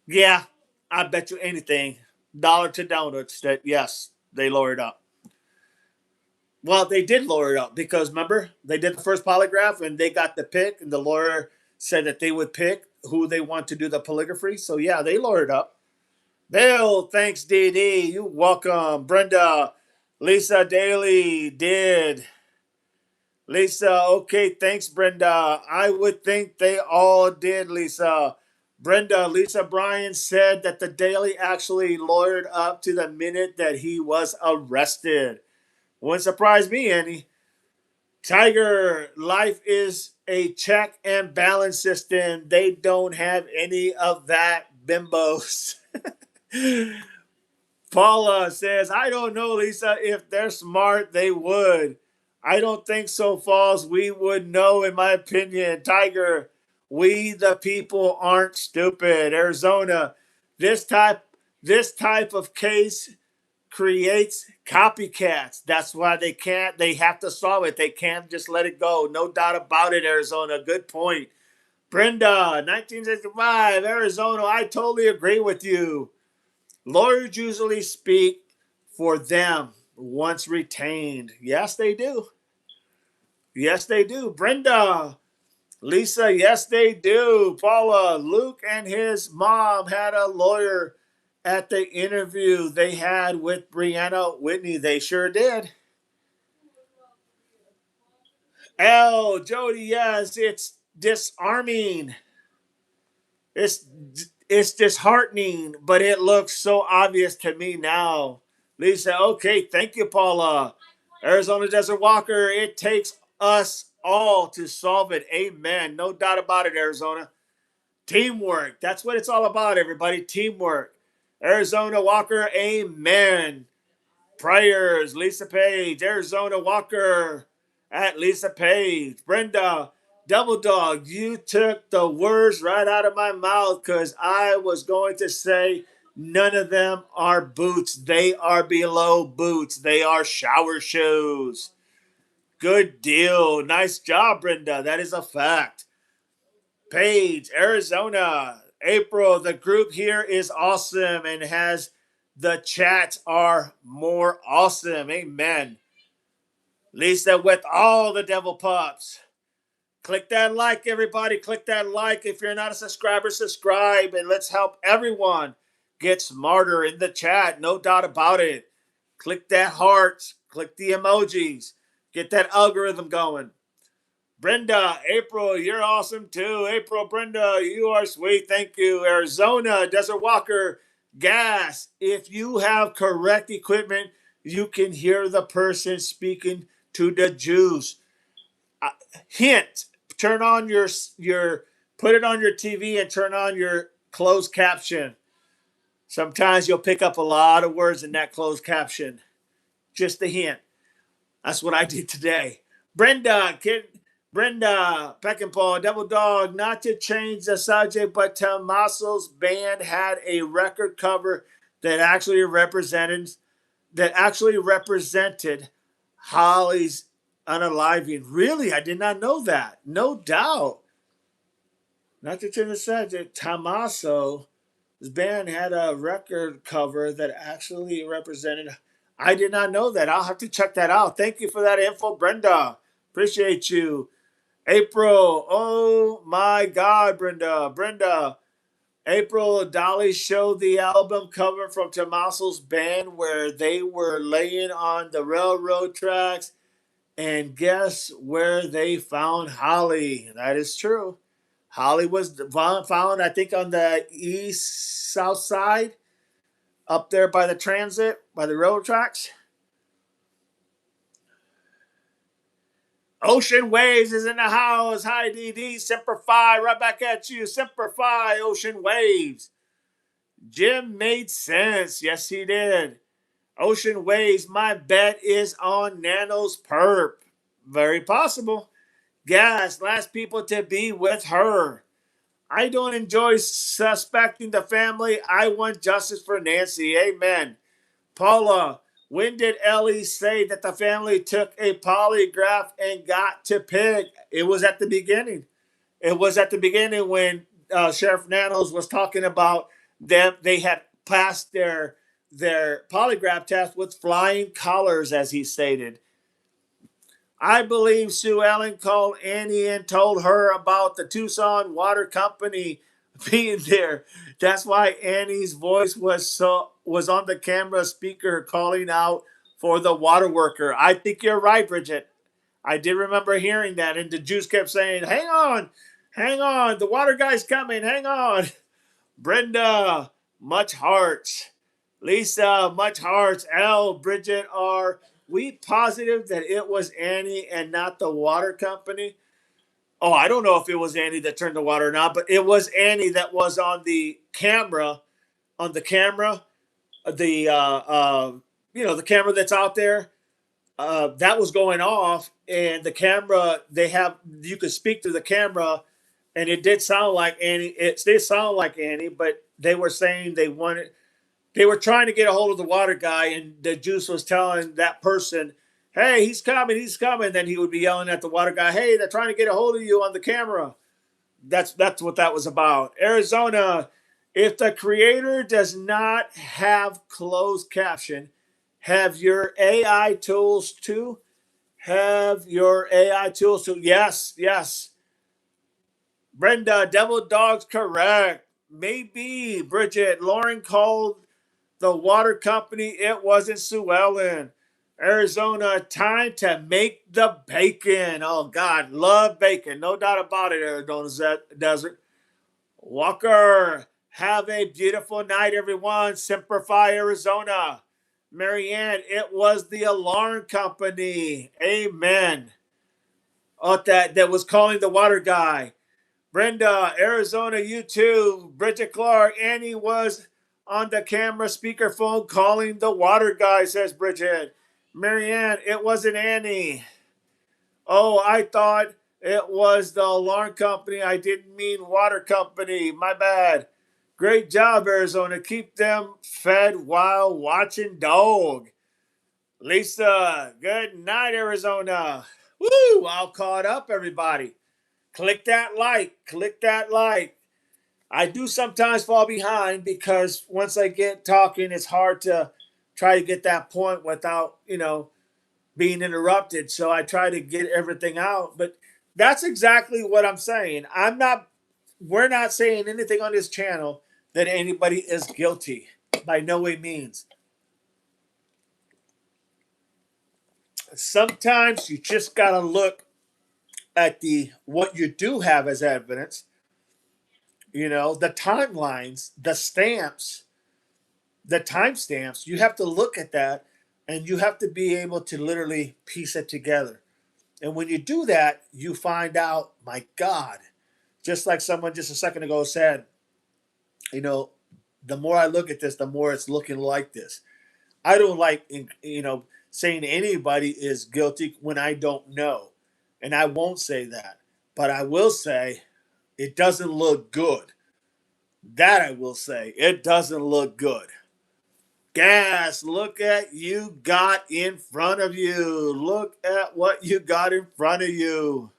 yeah. I bet you anything, dollar to donuts, that yes, they lawyered up. Well, they did lawyer it up because remember they did the first polygraph and they got the pick, and the lawyer said that they would pick who they want to do the polygraphy. So yeah, they lawyered up. Bill, thanks, DD. You welcome. Brenda, Lisa Daly did. Lisa, okay, thanks, Brenda. I would think they all did, Lisa. Brenda, Lisa Bryan said that the Daily actually lawyered up to the minute that he was arrested. Wouldn't surprise me any. Tiger, life is a check and balance system. They don't have any of that, bimbos. Paula says, I don't know, Lisa. If they're smart, they would. I don't think so, Falls. We would know, in my opinion. Tiger, we the people aren't stupid. Arizona, this type this type of case creates copycats. That's why they have to solve it. They can't just let it go. No doubt about it, Arizona. Good point. Brenda, 1965, Arizona. I totally agree with you. Lawyers usually speak for them once retained. Yes, they do. Yes, they do. Brenda, Lisa, yes, they do. Paula, Luke and his mom had a lawyer at the interview they had with Brianna Whitney. They sure did. Jody, yes, it's disarming. It's it's disheartening, but it looks so obvious to me now. Lisa, okay, thank you, Paula. Arizona Desert Walker, it takes us all to solve it. Amen. No doubt about it, Arizona. Teamwork. That's what it's all about, everybody. Teamwork. Arizona Walker, amen. Prayers, Lisa Page. Arizona Walker at Lisa Page. Brenda, Double Dog, you took the words right out of my mouth because I was going to say none of them are boots. They are below boots. They are shower shoes. Good deal. Nice job, Brenda. That is a fact. Page, Arizona. April, the group here is awesome and has the chats are more awesome. Amen. Lisa with all the devil pups. Click that like, everybody. Click that like. If you're not a subscriber, subscribe and let's help everyone get smarter in the chat. No doubt about it. Click that heart. Click the emojis. Get that algorithm going. Brenda, April, you're awesome too. April, Brenda, you are sweet. Thank you. Arizona, Desert Walker, gas. If you have correct equipment, you can hear the person speaking to the juice. Uh, Hint: turn on your put it on your TV and turn on your closed caption. Sometimes you'll pick up a lot of words in that closed caption. Just a hint. That's what I did today. Brenda Peckinpah, Double Dog, not to change the subject, but Tommaso's band had a record cover that actually represented Holly's unaliving. Really, I did not know that. No doubt. Not to change the subject, Tommaso's band had a record cover that actually represented. I did not know that. I'll have to check that out. Thank you for that info, Brenda. Appreciate you. April, oh my God, Brenda. April, Dolly showed the album cover from Tommaso's band where they were laying on the railroad tracks. And guess where they found Holly? That is true. Holly was found, I think, on the east south side, up there by the transit, by the railroad tracks. Ocean Waves is in the house. Hi, DD. Semper Fi. Right back at you. Semper Fi. Ocean Waves. Jim made sense. Yes, he did. Ocean Waves. My bet is on Nano's perp. Very possible. Gas. Last people to be with her. I don't enjoy suspecting the family. I want justice for Nancy. Amen. Paula, when did Ellie say that the family took a polygraph and got to pick? It was at the beginning. It was at the beginning when Sheriff Nanos was talking about them. They had passed their polygraph test with flying colors, as he stated. I believe Sue Ellen called Annie and told her about the Tucson Water Company being there. That's why Annie's voice was on the camera speaker calling out for the water worker. I think you're right, Bridget. I did remember hearing that, and the Jews kept saying, hang on, the water guy's coming, hang on." Brenda, much hearts. Lisa, much hearts. L, Bridget, are we positive that it was Annie and not the water company? Oh, I don't know if it was Annie that turned the water or not, but it was Annie that was on the camera. On the camera, the the camera that's out there. That was going off, and the camera you could speak through the camera, and it did sound like Annie. It did sound like Annie, but they were saying they were trying to get a hold of the water guy, and the juice was telling that person, "Hey, he's coming, he's coming." Then he would be yelling at the water guy, "Hey, they're trying to get a hold of you on the camera." That's what that was about. Arizona, if the creator does not have closed caption, have your AI tools too. Have your AI tools too. Yes, yes. Brenda, Devil Dog's correct. Maybe Bridget. Lauren called the water company. It wasn't Sue Ellen. Arizona, time to make the bacon. Oh God, love bacon. No doubt about it, Arizona Desert. Walker, have a beautiful night, everyone. Simplify Arizona. Marianne, it was the alarm company. Amen. Oh, that was calling the water guy. Brenda, Arizona, you too. Bridget Clark, Annie was on the camera speakerphone calling the water guy, says Bridget. Marianne, it wasn't Annie. Oh, I thought it was the alarm company. I didn't mean water company. My bad. Great job, Arizona. Keep them fed while watching dog. Lisa, good night, Arizona. Woo! All caught up, everybody. Click that like. Click that like. I do sometimes fall behind because once I get talking, it's hard to try to get that point without, being interrupted. So I try to get everything out. But that's exactly what I'm saying. We're not saying anything on this channel that anybody is guilty by no way means. Sometimes you just got to look at the what you do have as evidence, the timelines, the stamps, the timestamps. You have to look at that and you have to be able to literally piece it together. And when you do that, you find out, my God, just like someone just a second ago said, you know, the more I look at this, the more it's looking like this. I don't like, saying anybody is guilty when I don't know. And I won't say that. But I will say it doesn't look good. That I will say. It doesn't look good. Gas, look at you got in front of you. Look at what you got in front of you.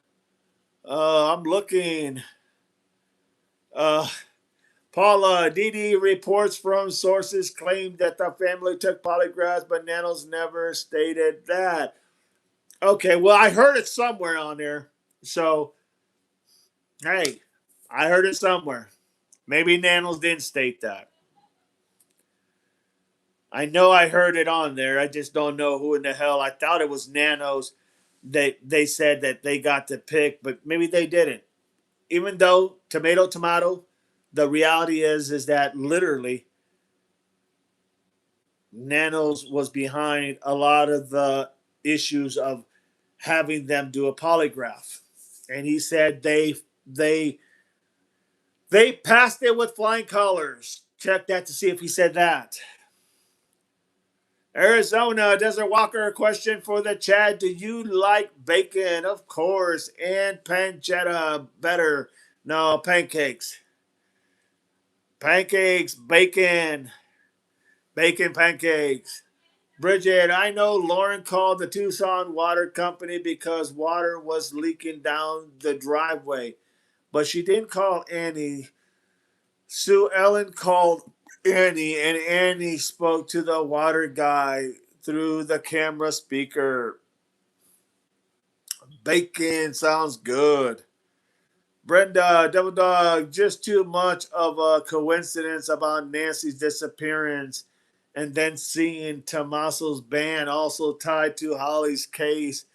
I'm looking. Uh, Paula, DD reports from sources claim that the family took polygraphs, but Nanos never stated that. Okay, well, I heard it somewhere on there. So, hey, I heard it somewhere. Maybe Nanos didn't state that. I know I heard it on there. I just don't know who in the hell. I thought it was Nanos. They said that they got to pick, but maybe they didn't. Even though tomato, the reality is that literally Nanos was behind a lot of the issues of having them do a polygraph, and he said they they passed it with flying colors. Check that to see if he said that. Arizona Desert Walker, question for the chat. Do you like bacon? Of course. And pancetta better. No, pancakes. Pancakes, bacon. Bacon pancakes. Bridget, I know Lauren called the Tucson Water Company because water was leaking down the driveway, but she didn't call Annie. Sue Ellen called Annie, and Annie spoke to the water guy through the camera speaker. Bacon sounds good. Brenda, Double Dog, just too much of a coincidence about Nancy's disappearance and then seeing Tommaso's band also tied to Holly's case.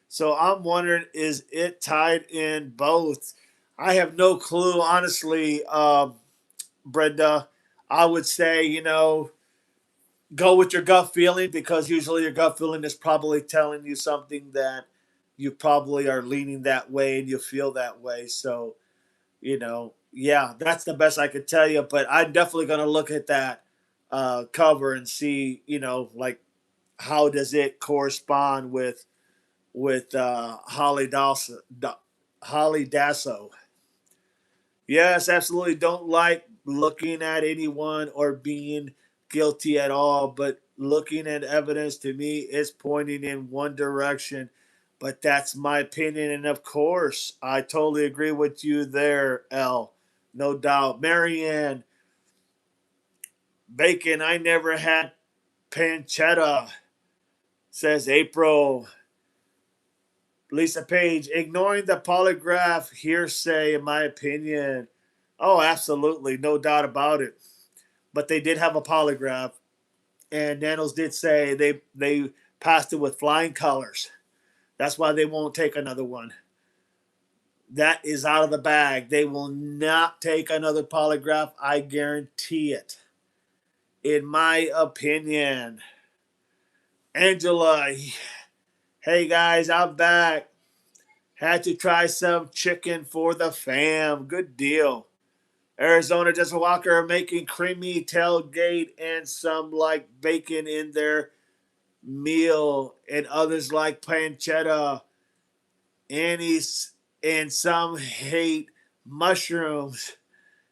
So I'm wondering, is it tied in both? I have no clue, honestly, Brenda. I would say, go with your gut feeling because usually your gut feeling is probably telling you something that you probably are leaning that way and you feel that way. So, yeah, that's the best I could tell you. But I'm definitely going to look at that cover and see, like how does it correspond with Holly Dasso. Yes, absolutely. Don't like looking at anyone or being guilty at all, but looking at evidence to me is pointing in one direction. But that's my opinion. And of course, I totally agree with you there, L. No doubt. Marianne, bacon, I never had pancetta, says April. Lisa Page, ignoring the polygraph hearsay, in my opinion. Oh, absolutely. No doubt about it. But they did have a polygraph. And Nanos did say they passed it with flying colors. That's why they won't take another one. That is out of the bag. They will not take another polygraph. I guarantee it. In my opinion. Angela, hey guys, I'm back. Had to try some chicken for the fam. Good deal. Arizona Jessica Walker making creamy tailgate and some like bacon in their meal, and others like pancetta. And some hate mushrooms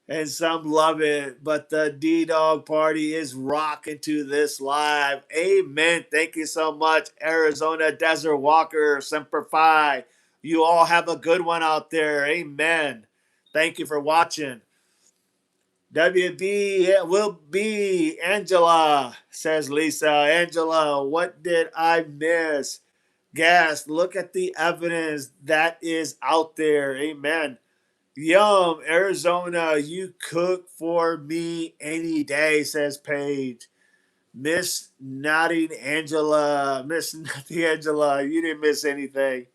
and some love it. But the D Dog Party is rocking to this live. Amen. Thank you so much, Arizona Desert Walker, Semper Fi. You all have a good one out there. Amen. Thank you for watching. WB it will be Angela, says Lisa. Angela, what did I miss? Gas, look at the evidence that is out there. Amen. Yum, Arizona, you cook for me any day, says Paige. Miss Nodding Angela, Miss Nothing Angela, you didn't miss anything.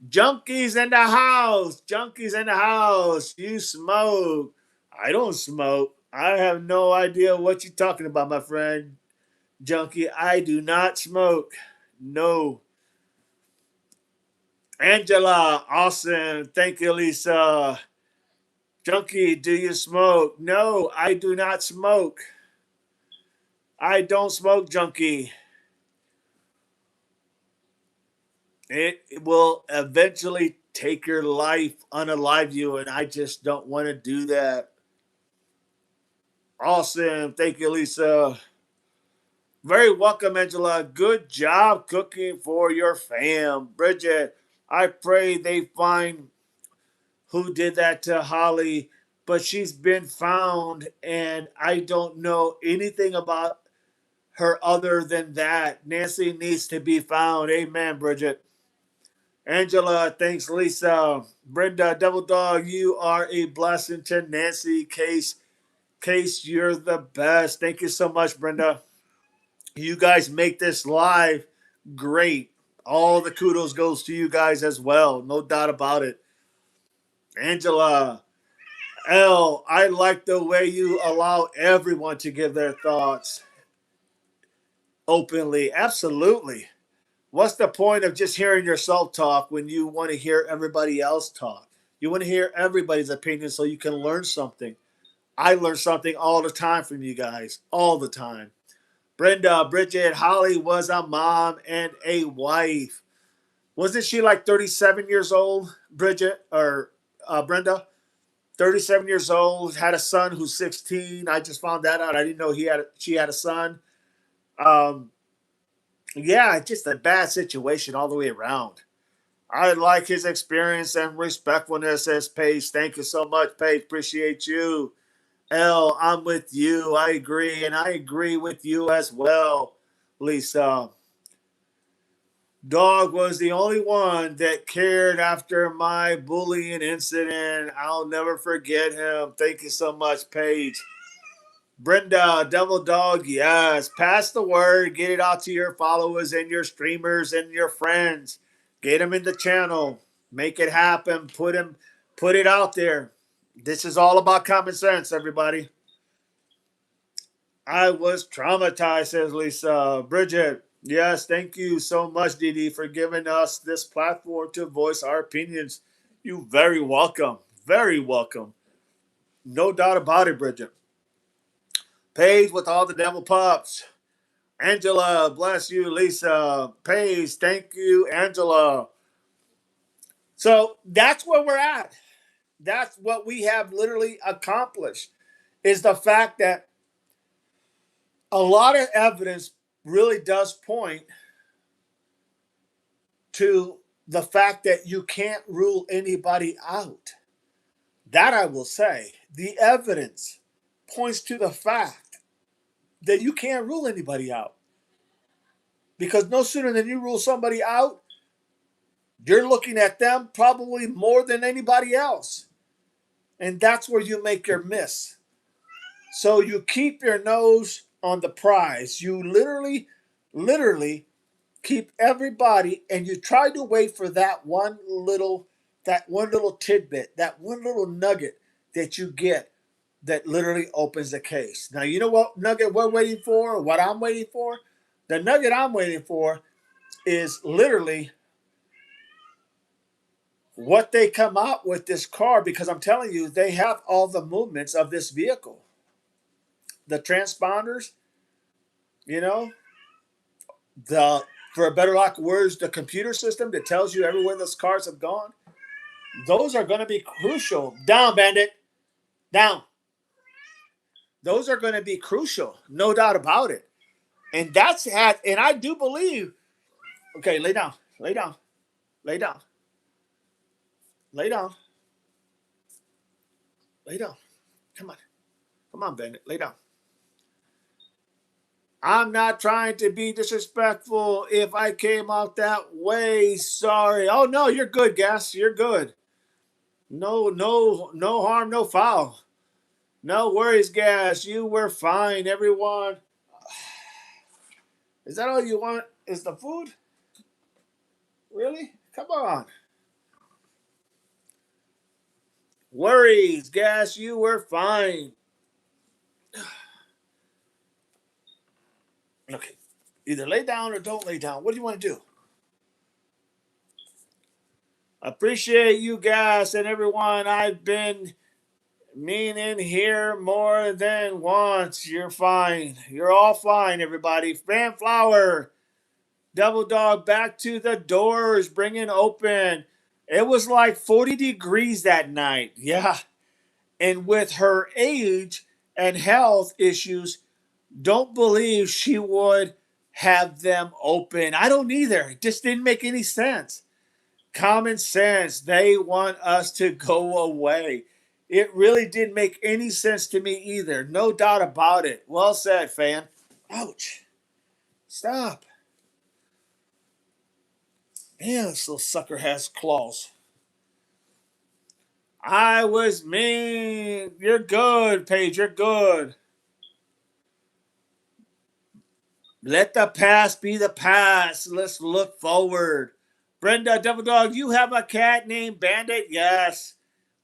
Junkies in the house, junkies in the house. You smoke. I don't smoke. I have no idea what you're talking about, my friend. Junkie, I do not smoke. No. Angela, awesome. Thank you, Lisa. Junkie, do you smoke? No, I do not smoke. I don't smoke, Junkie. It will eventually take your life, unalive you, and I just don't want to do that. Awesome. Thank you, Lisa. Very welcome, Angela. Good job cooking for your fam. Bridget, I pray they find who did that to Holly, but she's been found, and I don't know anything about her other than that. Nancy needs to be found. Amen, Bridget. Angela, thanks, Lisa. Brenda, Devil Dog, you are a blessing to Nancy. Case, you're the best. Thank you so much, Brenda. You guys make this live great. All the kudos goes to you guys as well. No doubt about it. Angela, L, I like the way you allow everyone to give their thoughts openly. Absolutely. What's the point of just hearing yourself talk when you want to hear everybody else talk? You want to hear everybody's opinion so you can learn something. I learn something all the time from you guys. All the time. Brenda, Bridget, Holly was a mom and a wife. Wasn't she like 37 years old, Bridget or Brenda? 37 years old, had a son who's 16. I just found that out. I didn't know she had a son. Um, yeah, just a bad situation all the way around. I like his experience and respectfulness as Paige. Thank you so much, Paige. Appreciate you. L, I'm with you. I agree. And I agree with you as well, Lisa. Dog was the only one that cared after my bullying incident. I'll never forget him. Thank you so much, Paige. Brenda, Devil Dog, yes. Pass the word. Get it out to your followers and your streamers and your friends. Get them in the channel. Make it happen. Put it out there. This is all about common sense, everybody. I was traumatized, says Lisa. Bridget, yes, thank you so much, Didi, for giving us this platform to voice our opinions. You very welcome. Very welcome. No doubt about it, Bridget. Paige with all the devil pups. Angela, bless you, Lisa. Paige, thank you, Angela. So that's where we're at. That's what we have literally accomplished is the fact that a lot of evidence really does point to the fact that you can't rule anybody out. That I will say. The evidence points to the fact that you can't rule anybody out. Because no sooner than you rule somebody out, you're looking at them probably more than anybody else. And that's where you make your miss. So you keep your nose on the prize. You literally keep everybody, and you try to wait for that one little tidbit, that one little nugget that you get that literally opens the case. Now, you know what nugget we're waiting for, what I'm waiting for? The nugget I'm waiting for is literally what they come out with this car, because I'm telling you, they have all the movements of this vehicle. The transponders, you know, the for a better lack of words, the computer system that tells you everywhere those cars have gone, those are going to be crucial. Down, Bandit. Down. Those are going to be crucial, no doubt about it. And and I do believe. Okay, lay down, lay down, lay down, lay down, lay down. Come on, Bandit, lay down. I'm not trying to be disrespectful. If I came out that way, sorry. Oh no, you're good, Gas. You're good. No harm, no foul. No worries, Gas. You were fine, everyone. Is that all you want? Is the food? Really? Come on. Worries, Gas. You were fine. Okay. Either lay down or don't lay down. What do you want to do? Appreciate you guys and everyone. I've been meaning here more than once. You're fine. You're all fine, everybody. Fanflower, Double Dog, back to the doors, bringing open. It was like 40 degrees that night. Yeah. And with her age and health issues, don't believe she would have them open. I don't either. It just didn't make any sense. Common sense. They want us to go away. It really didn't make any sense to me either. No doubt about it. Well said, fan. Ouch. Stop. Man, this little sucker has claws. I was mean. You're good, Paige. You're good. Let the past be the past. Let's look forward. Brenda, Double Dog, you have a cat named Bandit? Yes.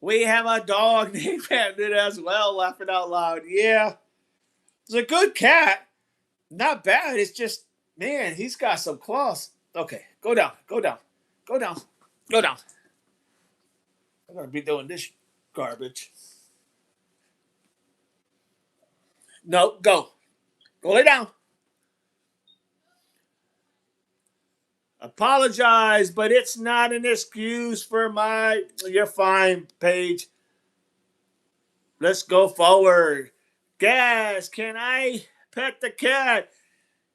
We have a dog named Bandit as well, laughing out loud. Yeah. It's a good cat. Not bad. It's just, man, he's got some claws. Okay, go down, go down, go down, go down. I'm going to be doing this garbage. No, go. Go lay down. Apologize, but it's not an excuse for my. You're fine, Paige. Let's go forward. Gas, can I pet the cat?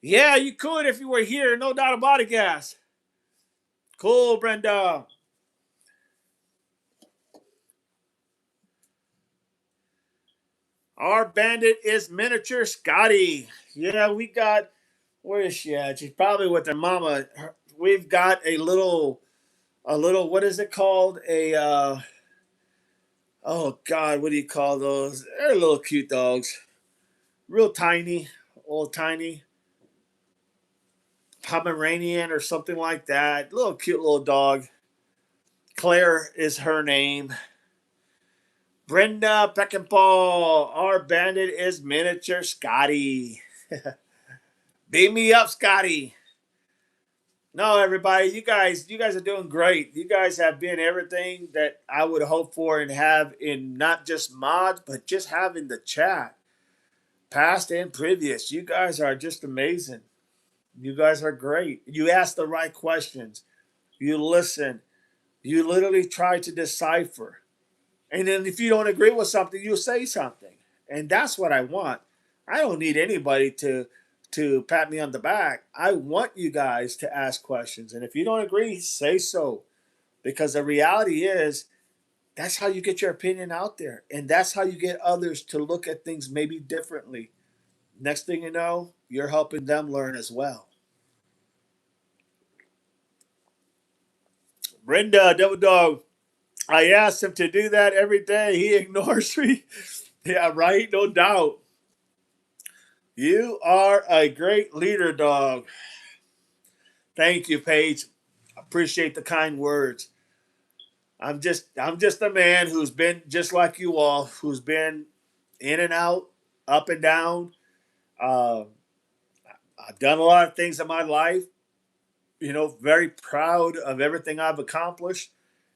Yeah, you could if you were here. No doubt about it, Gas. Cool, Brenda. Our bandit is miniature Scotty. Yeah, we got. Where is she at? She's probably with her mama. We've got a little. What is it called? Oh God, what do you call those? They're little cute dogs. Real tiny, old tiny. Pomeranian or something like that. Little cute little dog. Claire is her name. Brenda Peckinpah. Our bandit is miniature Scotty. Beat me up, Scotty. No, everybody, you guys are doing great. You guys have been everything that I would hope for and have in not just mods, but just having the chat, past and previous. You guys are just amazing. You guys are great. You ask the right questions. You listen. You literally try to decipher. And then if you don't agree with something, you say something. And that's what I want. I don't need anybody to pat me on the back. I want you guys to ask questions. And if you don't agree, say so. Because the reality is, that's how you get your opinion out there. And that's how you get others to look at things maybe differently. Next thing you know, you're helping them learn as well. Brenda, Devil Dog, I asked him to do that every day. He ignores me. Yeah, right? No doubt. You are a great leader, dog. Thank you, Paige. Appreciate the kind words. I'm just a man who's been just like you all, who's been in and out, up and down. Uh, I've done a lot of things in my life. Very proud of everything I've accomplished.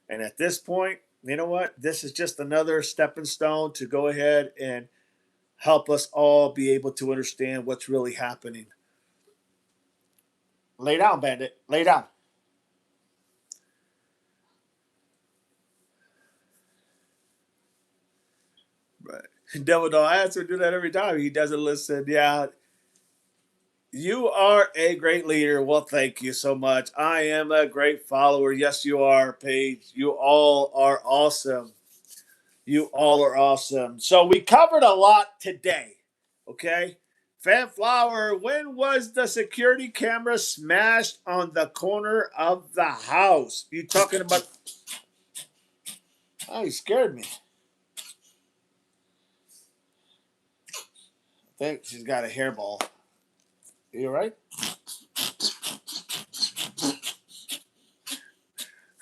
And at this point, you know what? This is just another stepping stone to go ahead and help us all be able to understand what's really happening. Lay down, Bandit. Lay down. Right. Devil Dog, I ask him to do that every time. He doesn't listen. Yeah. You are a great leader. Well, thank you so much. I am a great follower. Yes, you are, Paige. You all are awesome. You all are awesome. So we covered a lot today. Okay. Fanflower, when was the security camera smashed on the corner of the house? You talking about? Oh, you scared me. I think she's got a hairball. You all right?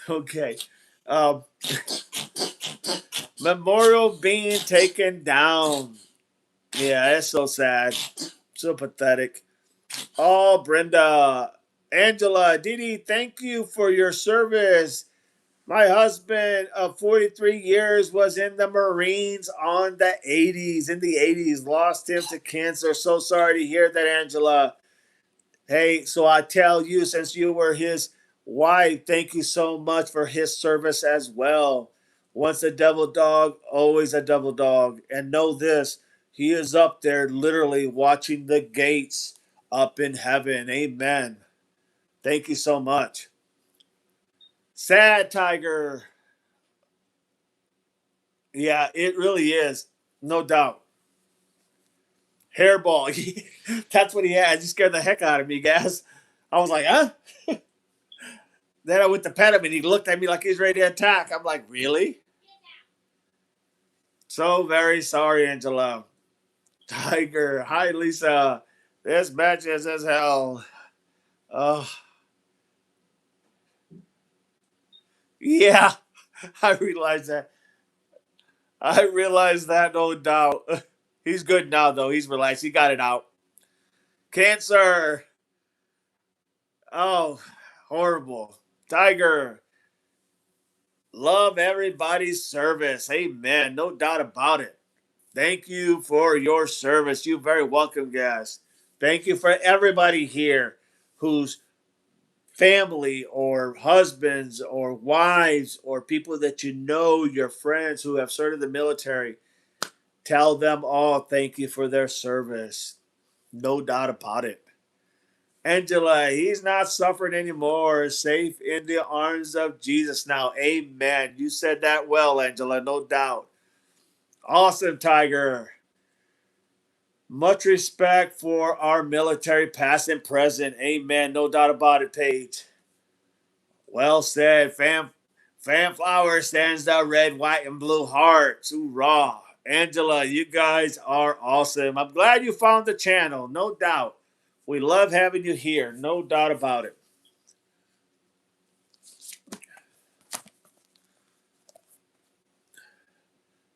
Okay. Um, Memorial being taken down. Yeah, it's so sad. So pathetic. Oh, Brenda. Angela, Didi, thank you for your service. My husband of 43 years was in the Marines in the 80s, lost him to cancer. So sorry to hear that, Angela. Hey, so I tell you, since you were his wife, thank you so much for his service as well. Once a devil dog, always a devil dog. And know this, he is up there literally watching the gates up in heaven. Amen. Thank you so much. Sad Tiger. Yeah, it really is. No doubt. Hairball. That's what he had. He scared the heck out of me, guys. I was like, huh? Then I went to pet him and he looked at me like he's ready to attack. I'm like, really? So very sorry, Angela. Tiger. Hi, Lisa. This match is as hell. Oh, yeah. I realize that. I realize that, no doubt. He's good now, though. He's relaxed. He got it out. Cancer. Oh, horrible. Tiger. Love everybody's service. Amen. No doubt about it. Thank you for your service. You're very welcome, guys. Thank you for everybody here whose family or husbands or wives or people that you know, your friends who have served in the military. Tell them all thank you for their service. No doubt about it. Angela, he's not suffering anymore. Safe in the arms of Jesus now. Amen. You said that well, Angela, no doubt. Awesome, Tiger. Much respect for our military, past and present. Amen. No doubt about it, Paige. Well said. Fanflower stands the red, white, and blue hearts. Hoorah. Angela, you guys are awesome. I'm glad you found the channel. No doubt. We love having you here. No doubt about it.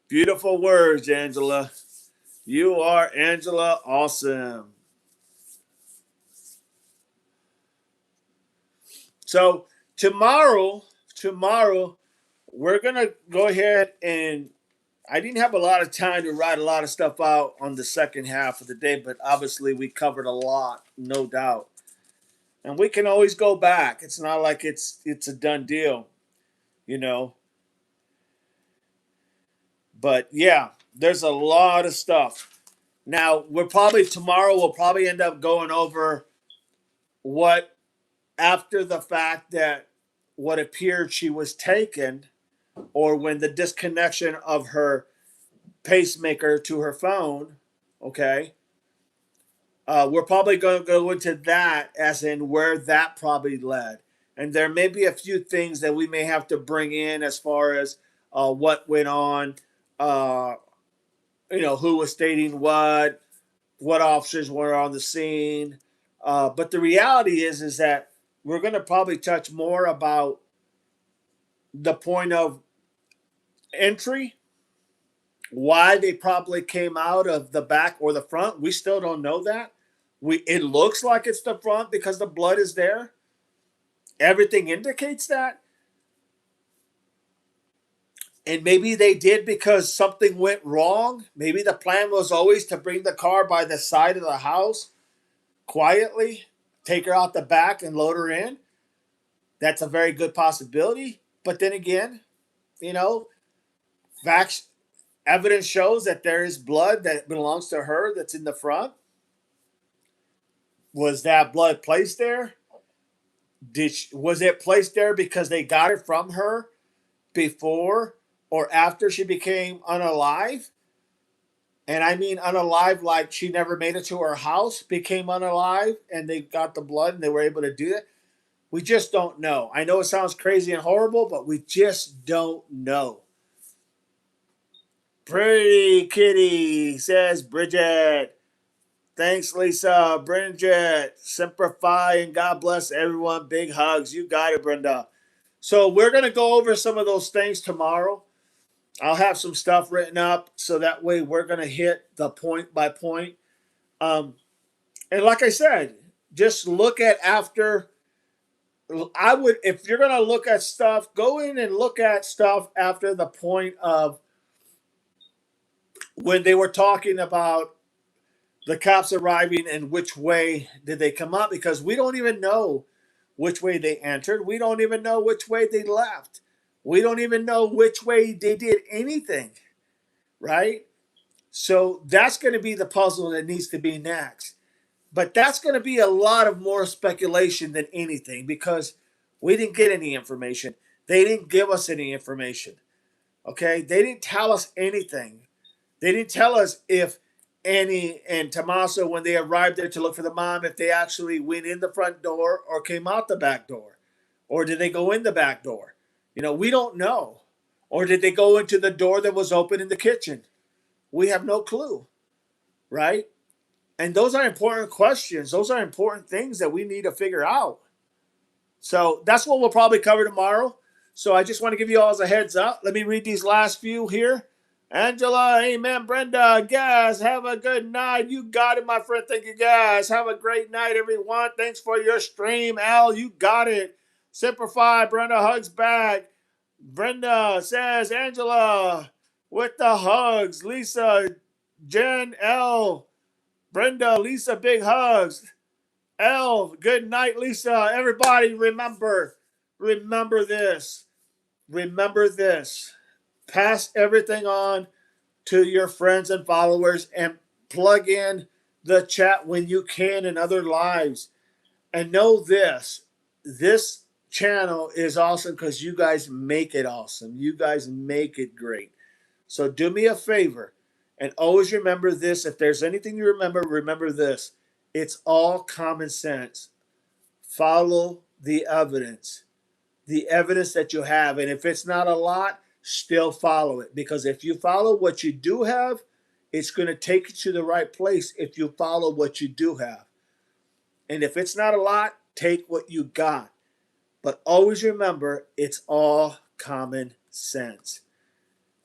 Beautiful words, Angela. You are, Angela, awesome. So tomorrow, we're gonna go ahead and I didn't have a lot of time to write a lot of stuff out on the second half of the day, but obviously we covered a lot, no doubt. And we can always go back. It's not like it's a done deal, you know. But yeah, there's a lot of stuff. Now, tomorrow we'll probably end up going over what, after the fact that what appeared she was taken, or when the disconnection of her pacemaker to her phone, okay? We're probably going to go into that, as in where that probably led. And there may be a few things that we may have to bring in as far as what went on, uh, who was stating what officers were on the scene. But the reality is that we're going to probably touch more about the point of entry, why they probably came out of the back or the front. We still don't know that. It looks like it's the front because the blood is there. Everything indicates that. And maybe they did because something went wrong. Maybe the plan was always to bring the car by the side of the house quietly, take her out the back and load her in. That's a very good possibility. But then again, you know, facts, evidence shows that there is blood that belongs to her that's in the front. Was that blood placed there? Was it placed there because they got it from her before or after she became unalive? And I mean unalive like she never made it to her house, became unalive, and they got the blood and they were able to do it. We just don't know. I know it sounds crazy and horrible, but we just don't know. Pretty kitty, says Bridget. Thanks, Lisa. Bridget, simplify and God bless everyone. Big hugs. You got it, Brenda. So we're going to go over some of those things tomorrow. I'll have some stuff written up so that way we're going to hit the point by point. And like I said, just look at after. I would, if you're going to look at stuff, go in and look at stuff after the point of when they were talking about the cops arriving and which way did they come up, because we don't even know which way they entered. We don't even know which way they left. We don't even know which way they did anything, right? So that's going to be the puzzle that needs to be next. But that's going to be a lot of more speculation than anything because we didn't get any information. They didn't give us any information. Okay? They didn't tell us anything. They didn't tell us if Annie and Tommaso, when they arrived there to look for the mom, if they actually went in the front door or came out the back door. Or did they go in the back door? We don't know. Or did they go into the door that was open in the kitchen? We have no clue, right? And those are important questions. Those are important things that we need to figure out. So that's what we'll probably cover tomorrow. So I just want to give you all a heads up. Let me read these last few here. Angela, amen. Brenda, guys, have a good night. You got it, my friend. Thank you, guys. Have a great night, everyone. Thanks for your stream. Al, you got it. Simplify, Brenda, hugs back. Brenda says, Angela, with the hugs. Lisa, Jen, L, Brenda, Lisa, big hugs. L, good night, Lisa. Everybody, remember this. Remember this. Pass everything on to your friends and followers and plug in the chat when you can in other lives. And know this channel is awesome because you guys make it awesome. You guys make it great. So do me a favor and always remember this. If there's anything you remember this. It's all common sense. Follow the evidence that you have. And if it's not a lot, still follow it. Because if you follow what you do have, it's going to take you to the right place if you follow what you do have. And if it's not a lot, take what you got. But always remember, it's all common sense.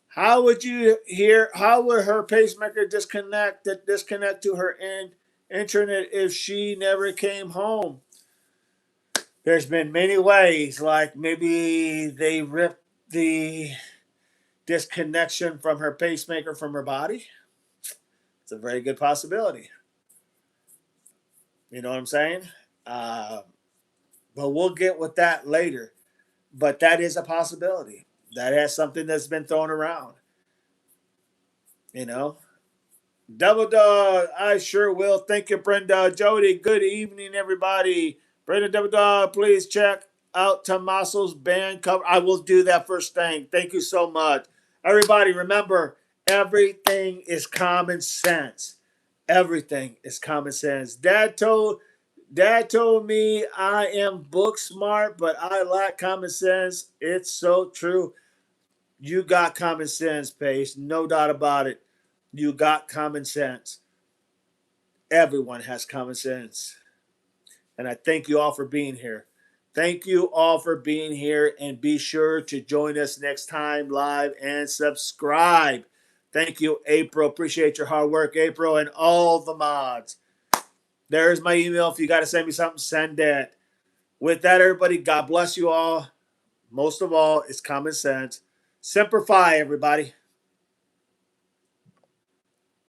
How would her pacemaker disconnect to her internet if she never came home? There's been many ways, like maybe they ripped the disconnection from her pacemaker from her body. It's a very good possibility. You know what I'm saying? But we'll get with that later. But that is a possibility. That is something that's been thrown around. You know? Double dog, I sure will. Thank you, Brenda. Jody, good evening, everybody. Brenda, double dog, please check out Tommaso's band cover. I will do that first thing. Thank you so much. Everybody, remember, everything is common sense. Everything is common sense. Dad told me I am book smart, but I lack common sense. It's so true. You got common sense, Pace. No doubt about it. You got common sense. Everyone has common sense. And I thank you all for being here. Thank you all for being here, and be sure to join us next time live and subscribe. Thank you, April. Appreciate your hard work, April, and all the mods. There's my email. If you got to send me something, send it. With that, everybody, God bless you all. Most of all, it's common sense. Semper Fi, everybody.